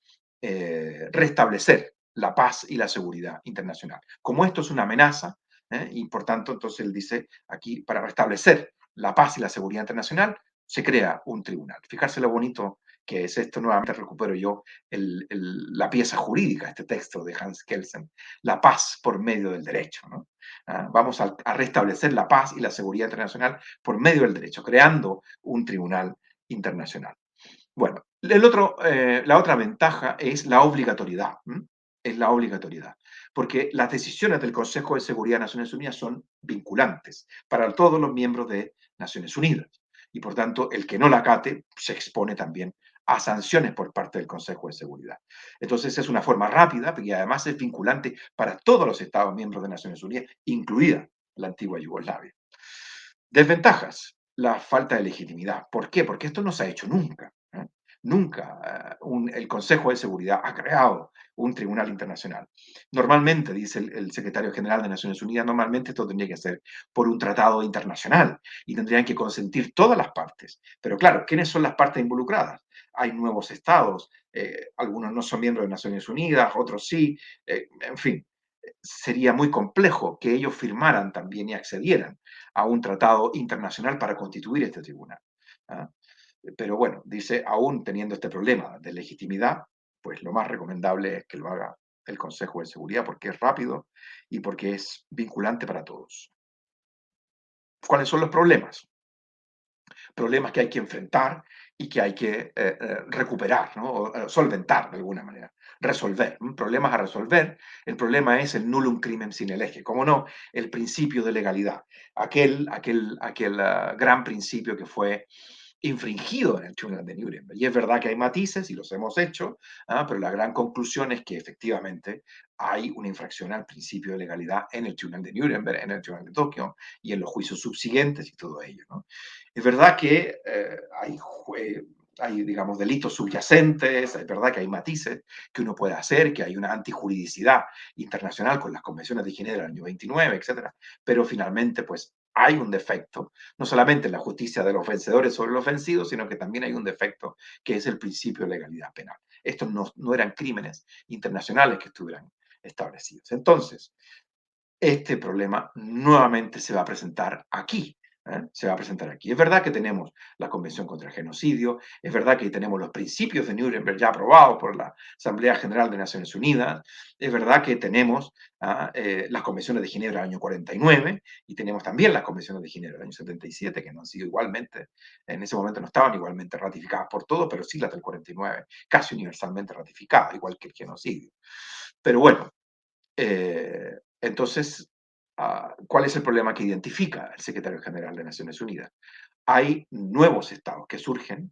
restablecer la paz y la seguridad internacional. Como esto es una amenaza, y por tanto, entonces él dice aquí, para restablecer la paz y la seguridad internacional, se crea un tribunal. Fijarse lo bonito que es esto, nuevamente recupero yo la pieza jurídica, este texto de Hans Kelsen, la paz por medio del derecho, ¿no? Vamos a restablecer la paz y la seguridad internacional por medio del derecho, creando un tribunal internacional. Bueno, la otra ventaja es la obligatoriedad. Es la obligatoriedad. Porque las decisiones del Consejo de Seguridad de Naciones Unidas son vinculantes para todos los miembros de Naciones Unidas. Y por tanto, el que no la acate se expone también a sanciones por parte del Consejo de Seguridad. Entonces es una forma rápida y además es vinculante para todos los Estados miembros de Naciones Unidas, incluida la antigua Yugoslavia. Desventajas, la falta de legitimidad. ¿Por qué? Porque esto no se ha hecho nunca. Nunca el Consejo de Seguridad ha creado un tribunal internacional. Normalmente, dice el secretario general de Naciones Unidas, normalmente esto tendría que ser por un tratado internacional y tendrían que consentir todas las partes. Pero claro, ¿quiénes son las partes involucradas? Hay nuevos estados, algunos no son miembros de Naciones Unidas, otros sí, en fin. Sería muy complejo que ellos firmaran también y accedieran a un tratado internacional para constituir este tribunal. ¿Ah? Pero bueno, dice, aún teniendo este problema de legitimidad, pues lo más recomendable es que lo haga el Consejo de Seguridad porque es rápido y porque es vinculante para todos. ¿Cuáles son los problemas? Problemas que hay que enfrentar y que hay que recuperar, ¿no? O solventar de alguna manera, resolver. Problemas a resolver. El problema es el nullum crimen sine lege, como no, el principio de legalidad, aquel gran principio que fue infringido en el Tribunal de Nuremberg. Y es verdad que hay matices y los hemos hecho, pero la gran conclusión es que efectivamente hay una infracción al principio de legalidad en el Tribunal de Nuremberg, en el Tribunal de Tokio y en los juicios subsiguientes y todo ello, ¿no? Es verdad que hay, digamos, delitos subyacentes, es verdad que hay matices que uno puede hacer, que hay una antijuridicidad internacional con las convenciones de Ginebra del año 29, etcétera, pero finalmente, pues, hay un defecto, no solamente en la justicia de los vencedores sobre los vencidos, sino que también hay un defecto que es el principio de legalidad penal. Estos no eran crímenes internacionales que estuvieran establecidos. Entonces, este problema nuevamente se va a presentar aquí. Se va a presentar aquí. Es verdad que tenemos la Convención contra el Genocidio, es verdad que tenemos los principios de Nuremberg ya aprobados por la Asamblea General de Naciones Unidas, es verdad que tenemos las convenciones de Ginebra del año 49 y tenemos también las convenciones de Ginebra del año 77 que no han sido igualmente, en ese momento no estaban igualmente ratificadas por todos, pero sí las del 49 casi universalmente ratificadas, igual que el genocidio. Pero bueno, entonces, ¿cuál es el problema que identifica el secretario general de Naciones Unidas? Hay nuevos estados que surgen.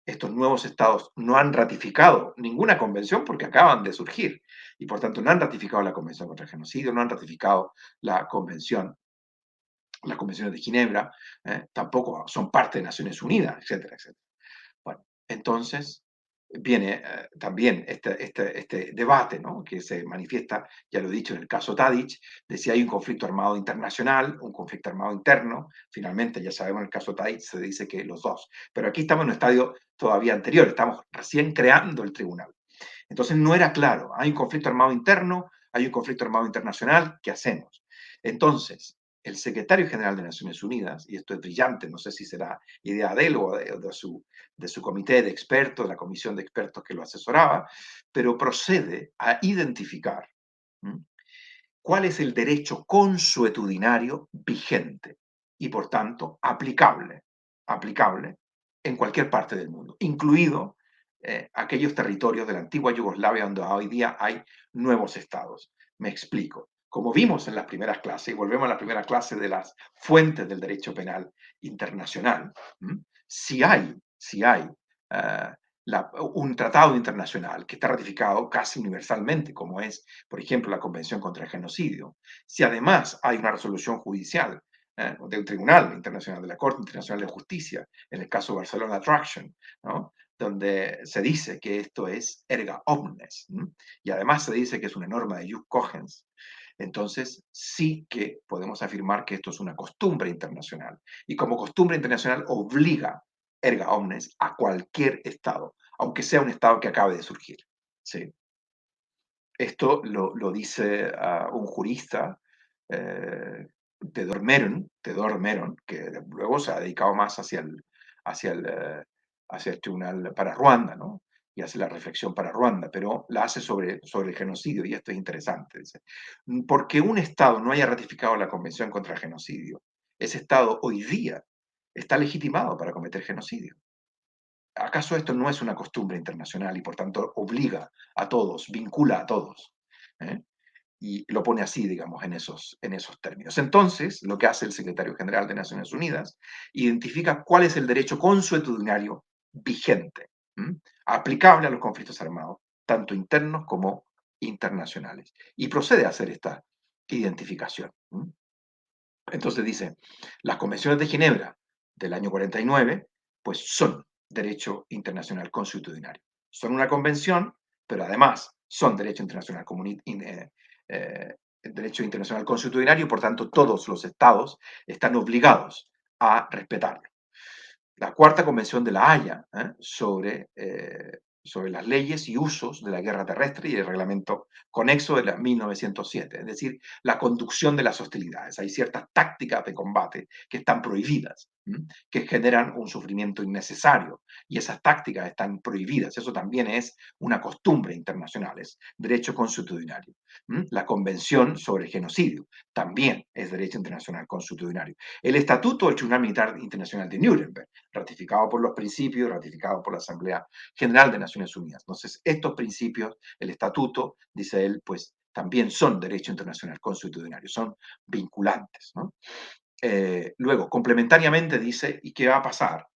Estos nuevos estados no han ratificado ninguna convención porque acaban de surgir y por tanto no han ratificado la Convención contra el Genocidio, no han ratificado las convenciones de Ginebra, tampoco son parte de Naciones Unidas, etcétera, etcétera. Bueno, entonces viene también este debate, ¿no? Que se manifiesta, ya lo he dicho, en el caso Tadic, de si hay un conflicto armado internacional, un conflicto armado interno. Finalmente, ya sabemos, en el caso Tadic se dice que los dos. Pero aquí estamos en un estadio todavía anterior, estamos recién creando el tribunal. Entonces no era claro, hay un conflicto armado interno, hay un conflicto armado internacional, ¿qué hacemos? Entonces, el secretario general de Naciones Unidas, y esto es brillante, no sé si será idea de él o de su comité de expertos, la comisión de expertos que lo asesoraba, pero procede a identificar cuál es el derecho consuetudinario vigente y, por tanto, aplicable en cualquier parte del mundo, incluido aquellos territorios de la antigua Yugoslavia donde hoy día hay nuevos estados. Me explico. Como vimos en las primeras clases, y volvemos a la primera clase de las fuentes del derecho penal internacional, si hay un tratado internacional que está ratificado casi universalmente, como es, por ejemplo, la Convención contra el Genocidio, si además hay una resolución judicial de un tribunal internacional, de la Corte Internacional de Justicia, en el caso Barcelona Traction, ¿no? Donde se dice que esto es erga omnes, y además se dice que es una norma de jus cogens, entonces sí que podemos afirmar que esto es una costumbre internacional, y como costumbre internacional obliga erga omnes a cualquier Estado, aunque sea un Estado que acabe de surgir. ¿Sí? Esto lo dice un jurista, Theodor Meron, que luego se ha dedicado más hacia el, eh, hacia el tribunal para Ruanda, ¿no? Y hace la reflexión para Ruanda, pero la hace sobre el genocidio, y esto es interesante. Dice, porque un Estado no haya ratificado la Convención contra el Genocidio, ese Estado hoy día está legitimado para cometer genocidio. ¿Acaso esto no es una costumbre internacional y por tanto obliga a todos, vincula a todos? ¿Eh? Y lo pone así, digamos, en esos términos. Entonces, lo que hace el secretario general de Naciones Unidas, identifica cuál es el derecho consuetudinario vigente, aplicable a los conflictos armados, tanto internos como internacionales, y procede a hacer esta identificación. Entonces dice, las convenciones de Ginebra del año 49, pues son derecho internacional consuetudinario. Son una convención, pero además son derecho internacional consuetudinario, y por tanto todos los estados están obligados a respetarlo. La cuarta convención de La Haya, sobre las leyes y usos de la guerra terrestre y el reglamento conexo de la 1907, es decir, la conducción de las hostilidades. Hay ciertas tácticas de combate que están prohibidas, que generan un sufrimiento innecesario, y esas tácticas están prohibidas. Eso también es una costumbre internacional, es derecho consuetudinario. La Convención sobre el Genocidio también es derecho internacional consuetudinario. El Estatuto del Tribunal Militar Internacional de Nuremberg, ratificado por los principios, ratificado por la Asamblea General de Naciones Unidas. Entonces, estos principios, el estatuto, dice él, pues también son derecho internacional consuetudinario, son vinculantes, ¿no? Luego, complementariamente dice, ¿y qué va a pasar?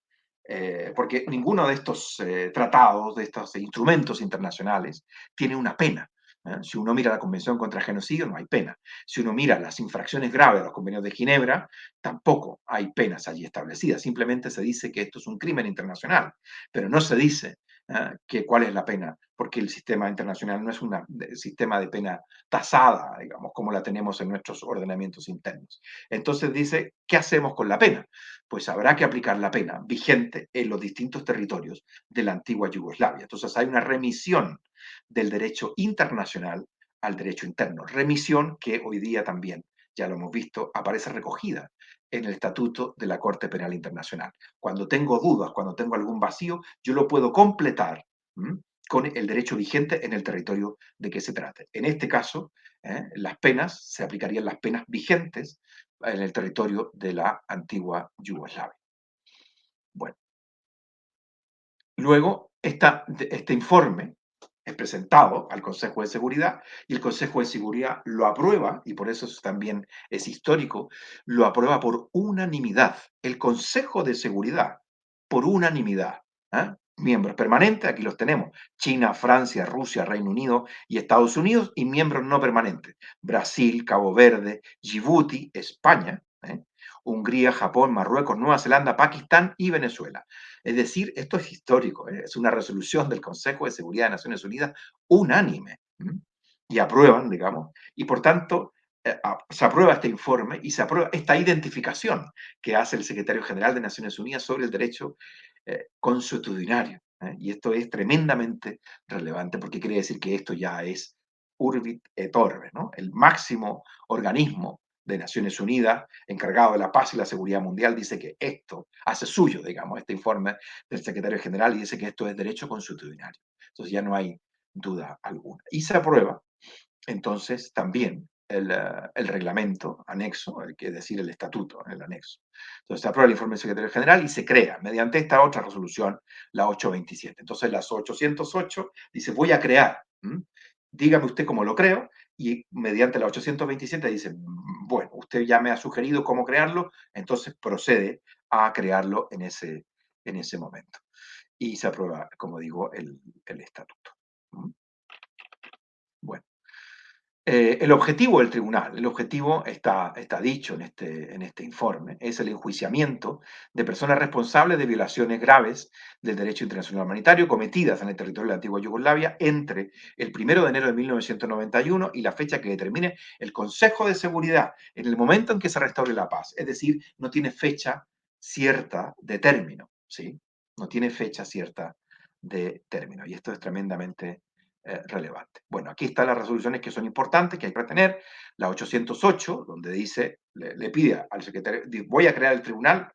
Porque ninguno de estos tratados, de estos instrumentos internacionales, tiene una pena. Si uno mira la Convención contra el Genocidio, no hay pena. Si uno mira las infracciones graves de los convenios de Ginebra, tampoco hay penas allí establecidas. Simplemente se dice que esto es un crimen internacional, pero no se dice cuál es la pena, porque el sistema internacional no es un sistema de pena tasada, digamos, como la tenemos en nuestros ordenamientos internos. Entonces dice, ¿qué hacemos con la pena? Pues habrá que aplicar la pena vigente en los distintos territorios de la antigua Yugoslavia. Entonces hay una remisión del derecho internacional al derecho interno. Remisión que hoy día también, ya lo hemos visto, aparece recogida en el Estatuto de la Corte Penal Internacional. Cuando tengo dudas, cuando tengo algún vacío, yo lo puedo completar con el derecho vigente en el territorio de que se trate. En este caso, las penas, se aplicarían las penas vigentes en el territorio de la antigua Yugoslavia. Bueno, luego este informe es presentado al Consejo de Seguridad, y el Consejo de Seguridad lo aprueba, y por eso también es histórico, lo aprueba por unanimidad. El Consejo de Seguridad, por unanimidad. Miembros permanentes, aquí los tenemos: China, Francia, Rusia, Reino Unido y Estados Unidos, y miembros no permanentes: Brasil, Cabo Verde, Djibouti, España, Hungría, Japón, Marruecos, Nueva Zelanda, Pakistán y Venezuela. Es decir, esto es histórico, es una resolución del Consejo de Seguridad de Naciones Unidas unánime, y aprueban, digamos, y por tanto se aprueba este informe y se aprueba esta identificación que hace el secretario general de Naciones Unidas sobre el derecho consuetudinario. Y esto es tremendamente relevante, porque quiere decir que esto ya es Urbit et Orbe, ¿no? El máximo organismo de Naciones Unidas, encargado de la paz y la seguridad mundial, dice que esto hace suyo, digamos, este informe del secretario general, y dice que esto es derecho consuetudinario. Entonces ya no hay duda alguna. Y se aprueba entonces también el reglamento anexo, es decir, el estatuto, el anexo. Entonces se aprueba el informe del secretario general y se crea mediante esta otra resolución, la 827. Entonces la 808 dice, voy a crear, dígame usted cómo lo creo, y mediante la 827 dice, bueno, usted ya me ha sugerido cómo crearlo, entonces procede a crearlo en ese momento. Y se aprueba, como digo, el estatuto. Bueno. El objetivo del tribunal, el objetivo está dicho en este informe, es el enjuiciamiento de personas responsables de violaciones graves del derecho internacional humanitario cometidas en el territorio de la antigua Yugoslavia entre el 1 de enero de 1991 y la fecha que determine el Consejo de Seguridad, en el momento en que se restaure la paz. Es decir, no tiene fecha cierta de término, ¿sí? No tiene fecha cierta de término. Y esto es tremendamente relevante. Bueno, aquí están las resoluciones que son importantes, que hay que retener. La 808, donde dice, le pide al secretario, voy a crear el tribunal,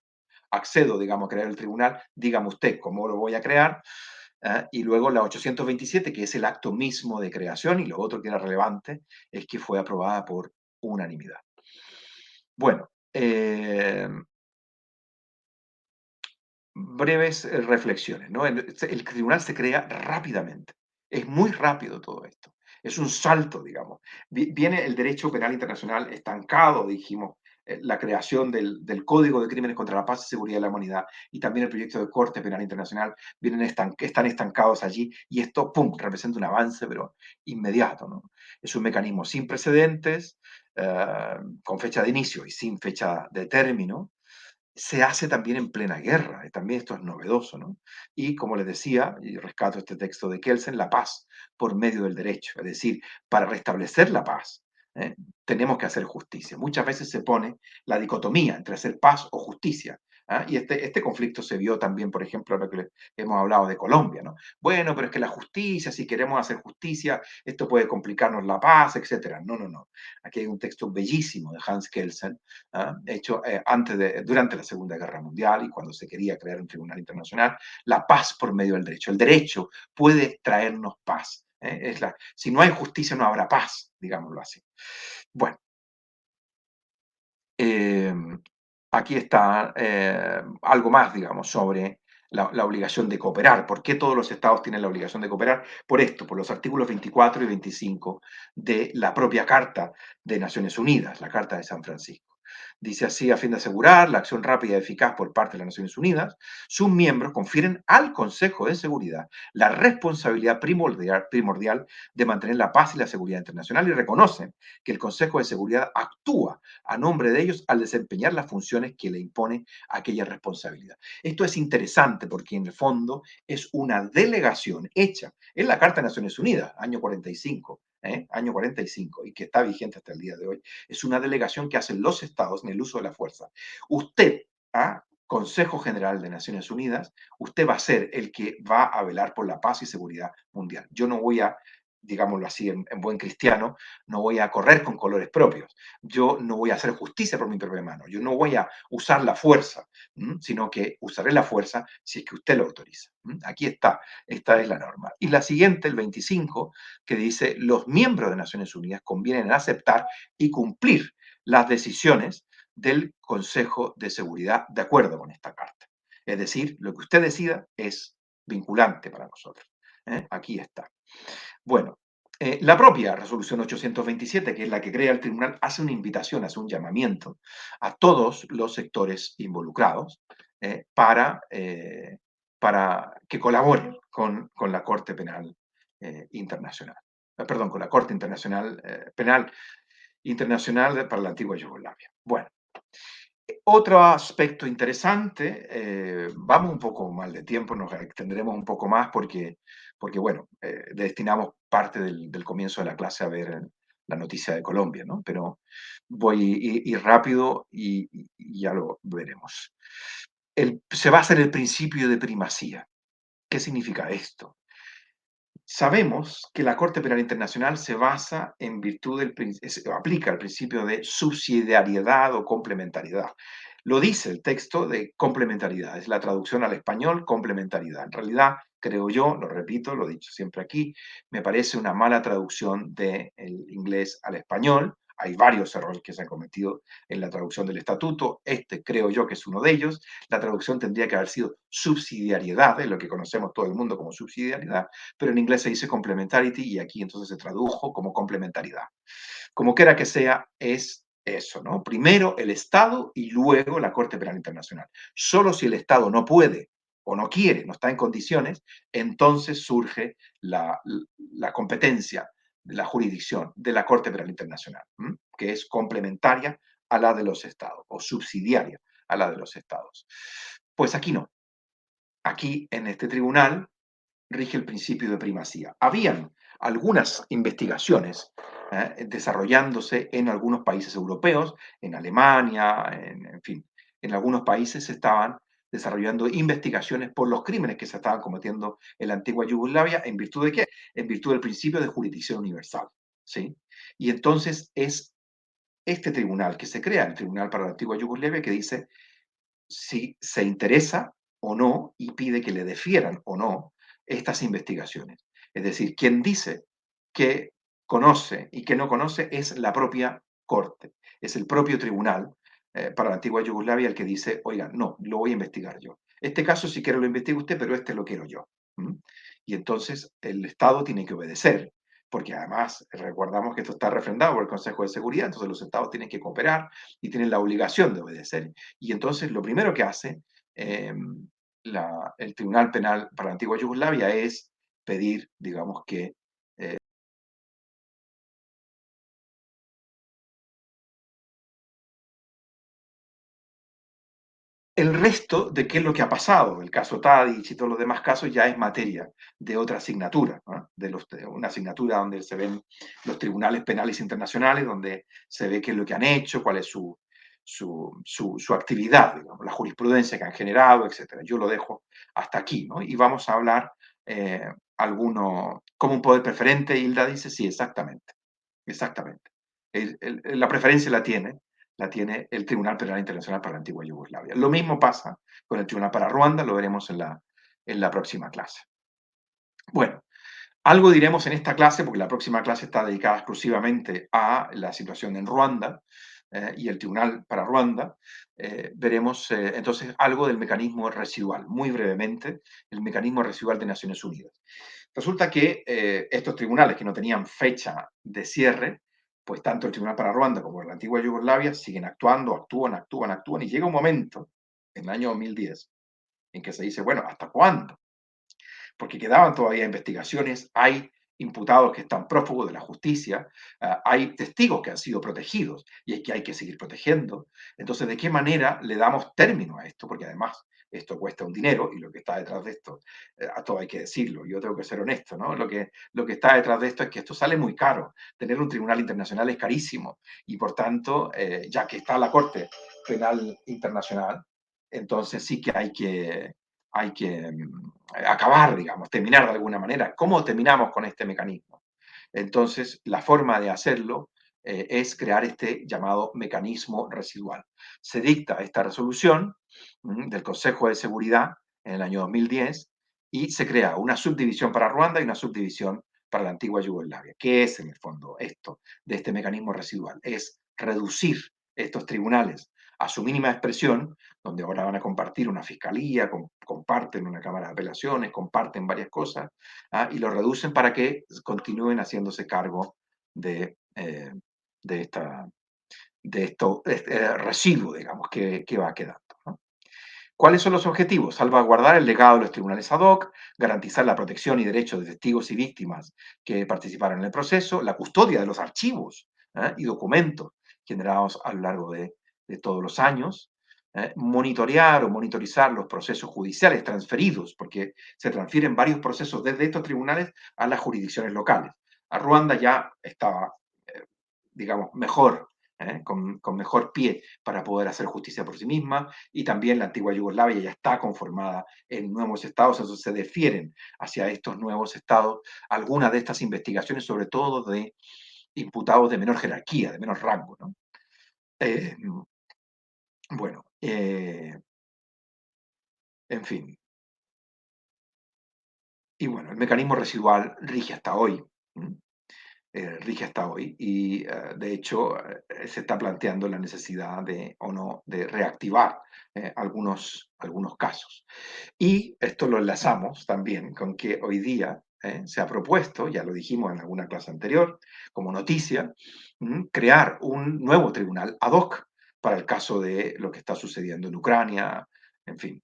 accedo, digamos, a crear el tribunal, dígame usted cómo lo voy a crear. Y luego la 827, que es el acto mismo de creación, y lo otro que era relevante es que fue aprobada por unanimidad. Bueno, breves reflexiones, ¿no? El tribunal se crea rápidamente. Es muy rápido todo esto. Es un salto, digamos. Viene el derecho penal internacional estancado, dijimos, la creación del Código de Crímenes contra la Paz y Seguridad de la Humanidad y también el proyecto de Corte Penal Internacional están estancados allí y esto, ¡pum!, representa un avance, pero inmediato, ¿no? Es un mecanismo sin precedentes, con fecha de inicio y sin fecha de término, se hace también en plena guerra, y también esto es novedoso, ¿no? Y como les decía, y rescato este texto de Kelsen, la paz por medio del derecho, es decir, para restablecer la paz, tenemos que hacer justicia. Muchas veces se pone la dicotomía entre hacer paz o justicia. Y este conflicto se vio también, por ejemplo, lo que hemos hablado de Colombia, ¿no? Bueno, pero es que la justicia, si queremos hacer justicia, esto puede complicarnos la paz, etcétera. No, no, no. Aquí hay un texto bellísimo de Hans Kelsen, hecho durante la Segunda Guerra Mundial y cuando se quería crear un tribunal internacional, la paz por medio del derecho. El derecho puede traernos paz. Si no hay justicia, no habrá paz, digámoslo así. Bueno, aquí está algo más, digamos, sobre la obligación de cooperar. ¿Por qué todos los estados tienen la obligación de cooperar? Por esto, por los artículos 24 y 25 de la propia Carta de Naciones Unidas, la Carta de San Francisco. Dice así: a fin de asegurar la acción rápida y eficaz por parte de las Naciones Unidas, sus miembros confieren al Consejo de Seguridad la responsabilidad primordial de mantener la paz y la seguridad internacional y reconocen que el Consejo de Seguridad actúa a nombre de ellos al desempeñar las funciones que le impone aquella responsabilidad. Esto es interesante porque en el fondo es una delegación hecha en la Carta de Naciones Unidas, año 45, año 45, y que está vigente hasta el día de hoy. Es una delegación que hacen los estados en el uso de la fuerza. Usted, Consejo General de Naciones Unidas, usted va a ser el que va a velar por la paz y seguridad mundial. Yo no voy a, digámoslo así en buen cristiano, no voy a correr con colores propios. Yo no voy a hacer justicia por mi propia mano. Yo no voy a usar la fuerza, sino que usaré la fuerza si es que usted lo autoriza. Aquí está, esta es la norma. Y la siguiente, el 25, que dice: los miembros de Naciones Unidas convienen aceptar y cumplir las decisiones del Consejo de Seguridad de acuerdo con esta carta. Es decir, lo que usted decida es vinculante para nosotros. Aquí está. Bueno, la propia resolución 827, que es la que crea el tribunal, hace una invitación, hace un llamamiento a todos los sectores involucrados para que colaboren con la Corte Penal Internacional. Perdón, con la Corte Internacional Penal Internacional para la antigua Yugoslavia. Bueno, otro aspecto interesante, vamos un poco mal de tiempo, nos extenderemos un poco más porque bueno, destinamos parte del comienzo de la clase a ver la noticia de Colombia, ¿no? Pero voy a ir rápido y ya lo veremos. Se basa en el principio de primacía. ¿Qué significa esto? Sabemos que la Corte Penal Internacional se basa en virtud aplica el principio de subsidiariedad o complementariedad. Lo dice el texto de complementariedad, es la traducción al español complementariedad. En realidad, creo yo, lo repito, lo he dicho siempre aquí, me parece una mala traducción del inglés al español. Hay varios errores que se han cometido en la traducción del estatuto. Este creo yo que es uno de ellos. La traducción tendría que haber sido subsidiariedad, es lo que conocemos todo el mundo como subsidiariedad, pero en inglés se dice complementarity y aquí entonces se tradujo como complementariedad. Como quiera que sea, es eso, ¿no? Primero el Estado y luego la Corte Penal Internacional. Solo si el Estado no puede o no quiere, no está en condiciones, entonces surge la competencia de la jurisdicción de la Corte Penal Internacional, que es complementaria a la de los Estados o subsidiaria a la de los Estados. Pues aquí no. Aquí en este tribunal rige el principio de primacía. Habían algunas investigaciones desarrollándose en algunos países europeos, en Alemania, en fin, en algunos países estaban desarrollando investigaciones por los crímenes que se estaban cometiendo en la antigua Yugoslavia. ¿En virtud de qué? En virtud del principio de jurisdicción universal, ¿sí? Y entonces es este tribunal que se crea, el Tribunal para la Antigua Yugoslavia, que dice si se interesa o no y pide que le defieran o no estas investigaciones. Es decir, quien dice que conoce y que no conoce es la propia Corte, es el propio tribunal para la antigua Yugoslavia el que dice, oiga, no, lo voy a investigar yo. Este caso si quiere lo investiga usted, pero este lo quiero yo. ¿Mm? Y entonces el Estado tiene que obedecer, porque además recordamos que esto está refrendado por el Consejo de Seguridad, entonces los Estados tienen que cooperar y tienen la obligación de obedecer. Y entonces lo primero que hace el Tribunal Penal para la antigua Yugoslavia es pedir, digamos que, el resto de qué es lo que ha pasado, el caso Tadic y todos los demás casos, ya es materia de otra asignatura, ¿no? De una asignatura donde se ven los tribunales penales internacionales, donde se ve qué es lo que han hecho, cuál es su actividad, digamos, la jurisprudencia que han generado, etc. Yo lo dejo hasta aquí, ¿no? Y vamos a hablar como un poder preferente. Hilda dice, sí, exactamente, exactamente. La preferencia la tiene el Tribunal Penal Internacional para la antigua Yugoslavia. Lo mismo pasa con el Tribunal para Ruanda, lo veremos en la próxima clase. Bueno, algo diremos en esta clase, porque la próxima clase está dedicada exclusivamente a la situación en Ruanda y el Tribunal para Ruanda. Veremos entonces algo del mecanismo residual, muy brevemente, el mecanismo residual de Naciones Unidas. Resulta que estos tribunales que no tenían fecha de cierre, pues tanto el Tribunal para Ruanda como la antigua Yugoslavia siguen actuando, actúan, y llega un momento, en el año 2010, en que se dice, bueno, ¿hasta cuándo? Porque quedaban todavía investigaciones, hay imputados que están prófugos de la justicia, hay testigos que han sido protegidos y es que hay que seguir protegiendo. Entonces, ¿de qué manera le damos término a esto? Porque además esto cuesta un dinero y lo que está detrás de esto, a todo hay que decirlo, yo tengo que ser honesto, ¿no? Lo que está detrás de esto es que esto sale muy caro. Tener un tribunal internacional es carísimo y por tanto, ya que está la Corte Penal Internacional, entonces sí que hay que acabar, digamos, terminar de alguna manera. ¿Cómo terminamos con este mecanismo? Entonces, la forma de hacerlo es crear este llamado mecanismo residual. Se dicta esta resolución del Consejo de Seguridad en el año 2010 y se crea una subdivisión para Ruanda y una subdivisión para la antigua Yugoslavia. ¿Qué es en el fondo esto de este mecanismo residual? Es reducir estos tribunales a su mínima expresión, donde ahora van a compartir una fiscalía, comparten una cámara de apelaciones, comparten varias cosas, y lo reducen para que continúen haciéndose cargo de, de, esta, de esto, este residuo, digamos, que va quedando, ¿no? ¿Cuáles son los objetivos? Salvaguardar el legado de los tribunales ad hoc, garantizar la protección y derechos de testigos y víctimas que participaron en el proceso, la custodia de los archivos y documentos generados a lo largo de todos los años, monitorear o monitorizar los procesos judiciales transferidos, porque se transfieren varios procesos desde estos tribunales a las jurisdicciones locales. A Ruanda ya estaba, digamos, mejor, con mejor pie para poder hacer justicia por sí misma, y también la antigua Yugoslavia ya está conformada en nuevos estados, entonces se defieren hacia estos nuevos estados algunas de estas investigaciones, sobre todo de imputados de menor jerarquía, de menor rango, ¿no? Bueno, en fin. Y bueno, el mecanismo residual rige hasta hoy. Rige hasta hoy y de hecho se está planteando la necesidad de o no de reactivar algunos casos. Y esto lo enlazamos también con que hoy día se ha propuesto, ya lo dijimos en alguna clase anterior, como noticia, crear un nuevo tribunal ad hoc para el caso de lo que está sucediendo en Ucrania, en fin,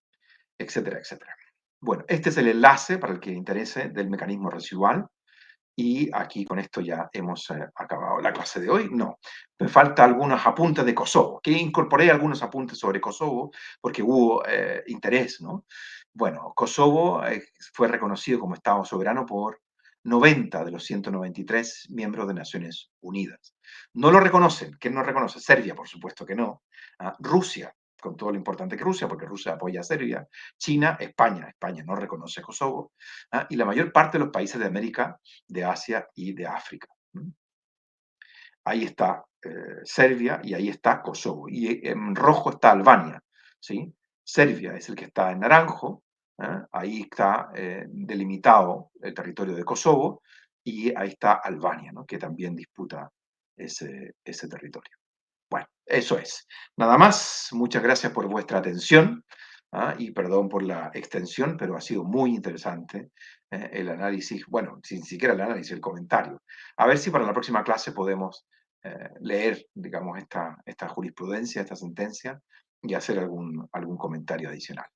etcétera, etcétera. Bueno, este es el enlace para el que interese del mecanismo residual. Y aquí con esto ya hemos acabado la clase de hoy. No, me falta algunos apuntes de Kosovo, que incorporé algunos apuntes sobre Kosovo porque hubo interés, ¿no? Bueno, Kosovo fue reconocido como Estado soberano por 90 de los 193 miembros de Naciones Unidas. No lo reconocen. ¿Quién no reconoce? Serbia, por supuesto que no. Rusia, con todo lo importante que Rusia, porque Rusia apoya a Serbia, China, España no reconoce Kosovo, y la mayor parte de los países de América, de Asia y de África. Ahí está Serbia y ahí está Kosovo. Y en rojo está Albania, ¿sí? Serbia es el que está en naranjo, ahí está delimitado el territorio de Kosovo, y ahí está Albania, ¿no? Que también disputa ese territorio. Bueno, eso es. Nada más, muchas gracias por vuestra atención, y perdón por la extensión, pero ha sido muy interesante el análisis, bueno, sin siquiera el análisis, el comentario. A ver si para la próxima clase podemos leer, digamos, esta jurisprudencia, esta sentencia, y hacer algún comentario adicional.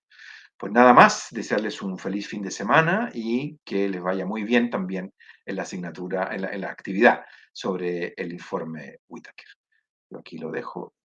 Pues nada más, desearles un feliz fin de semana y que les vaya muy bien también en la asignatura, en la actividad sobre el informe Whittaker. Yo aquí lo dejo.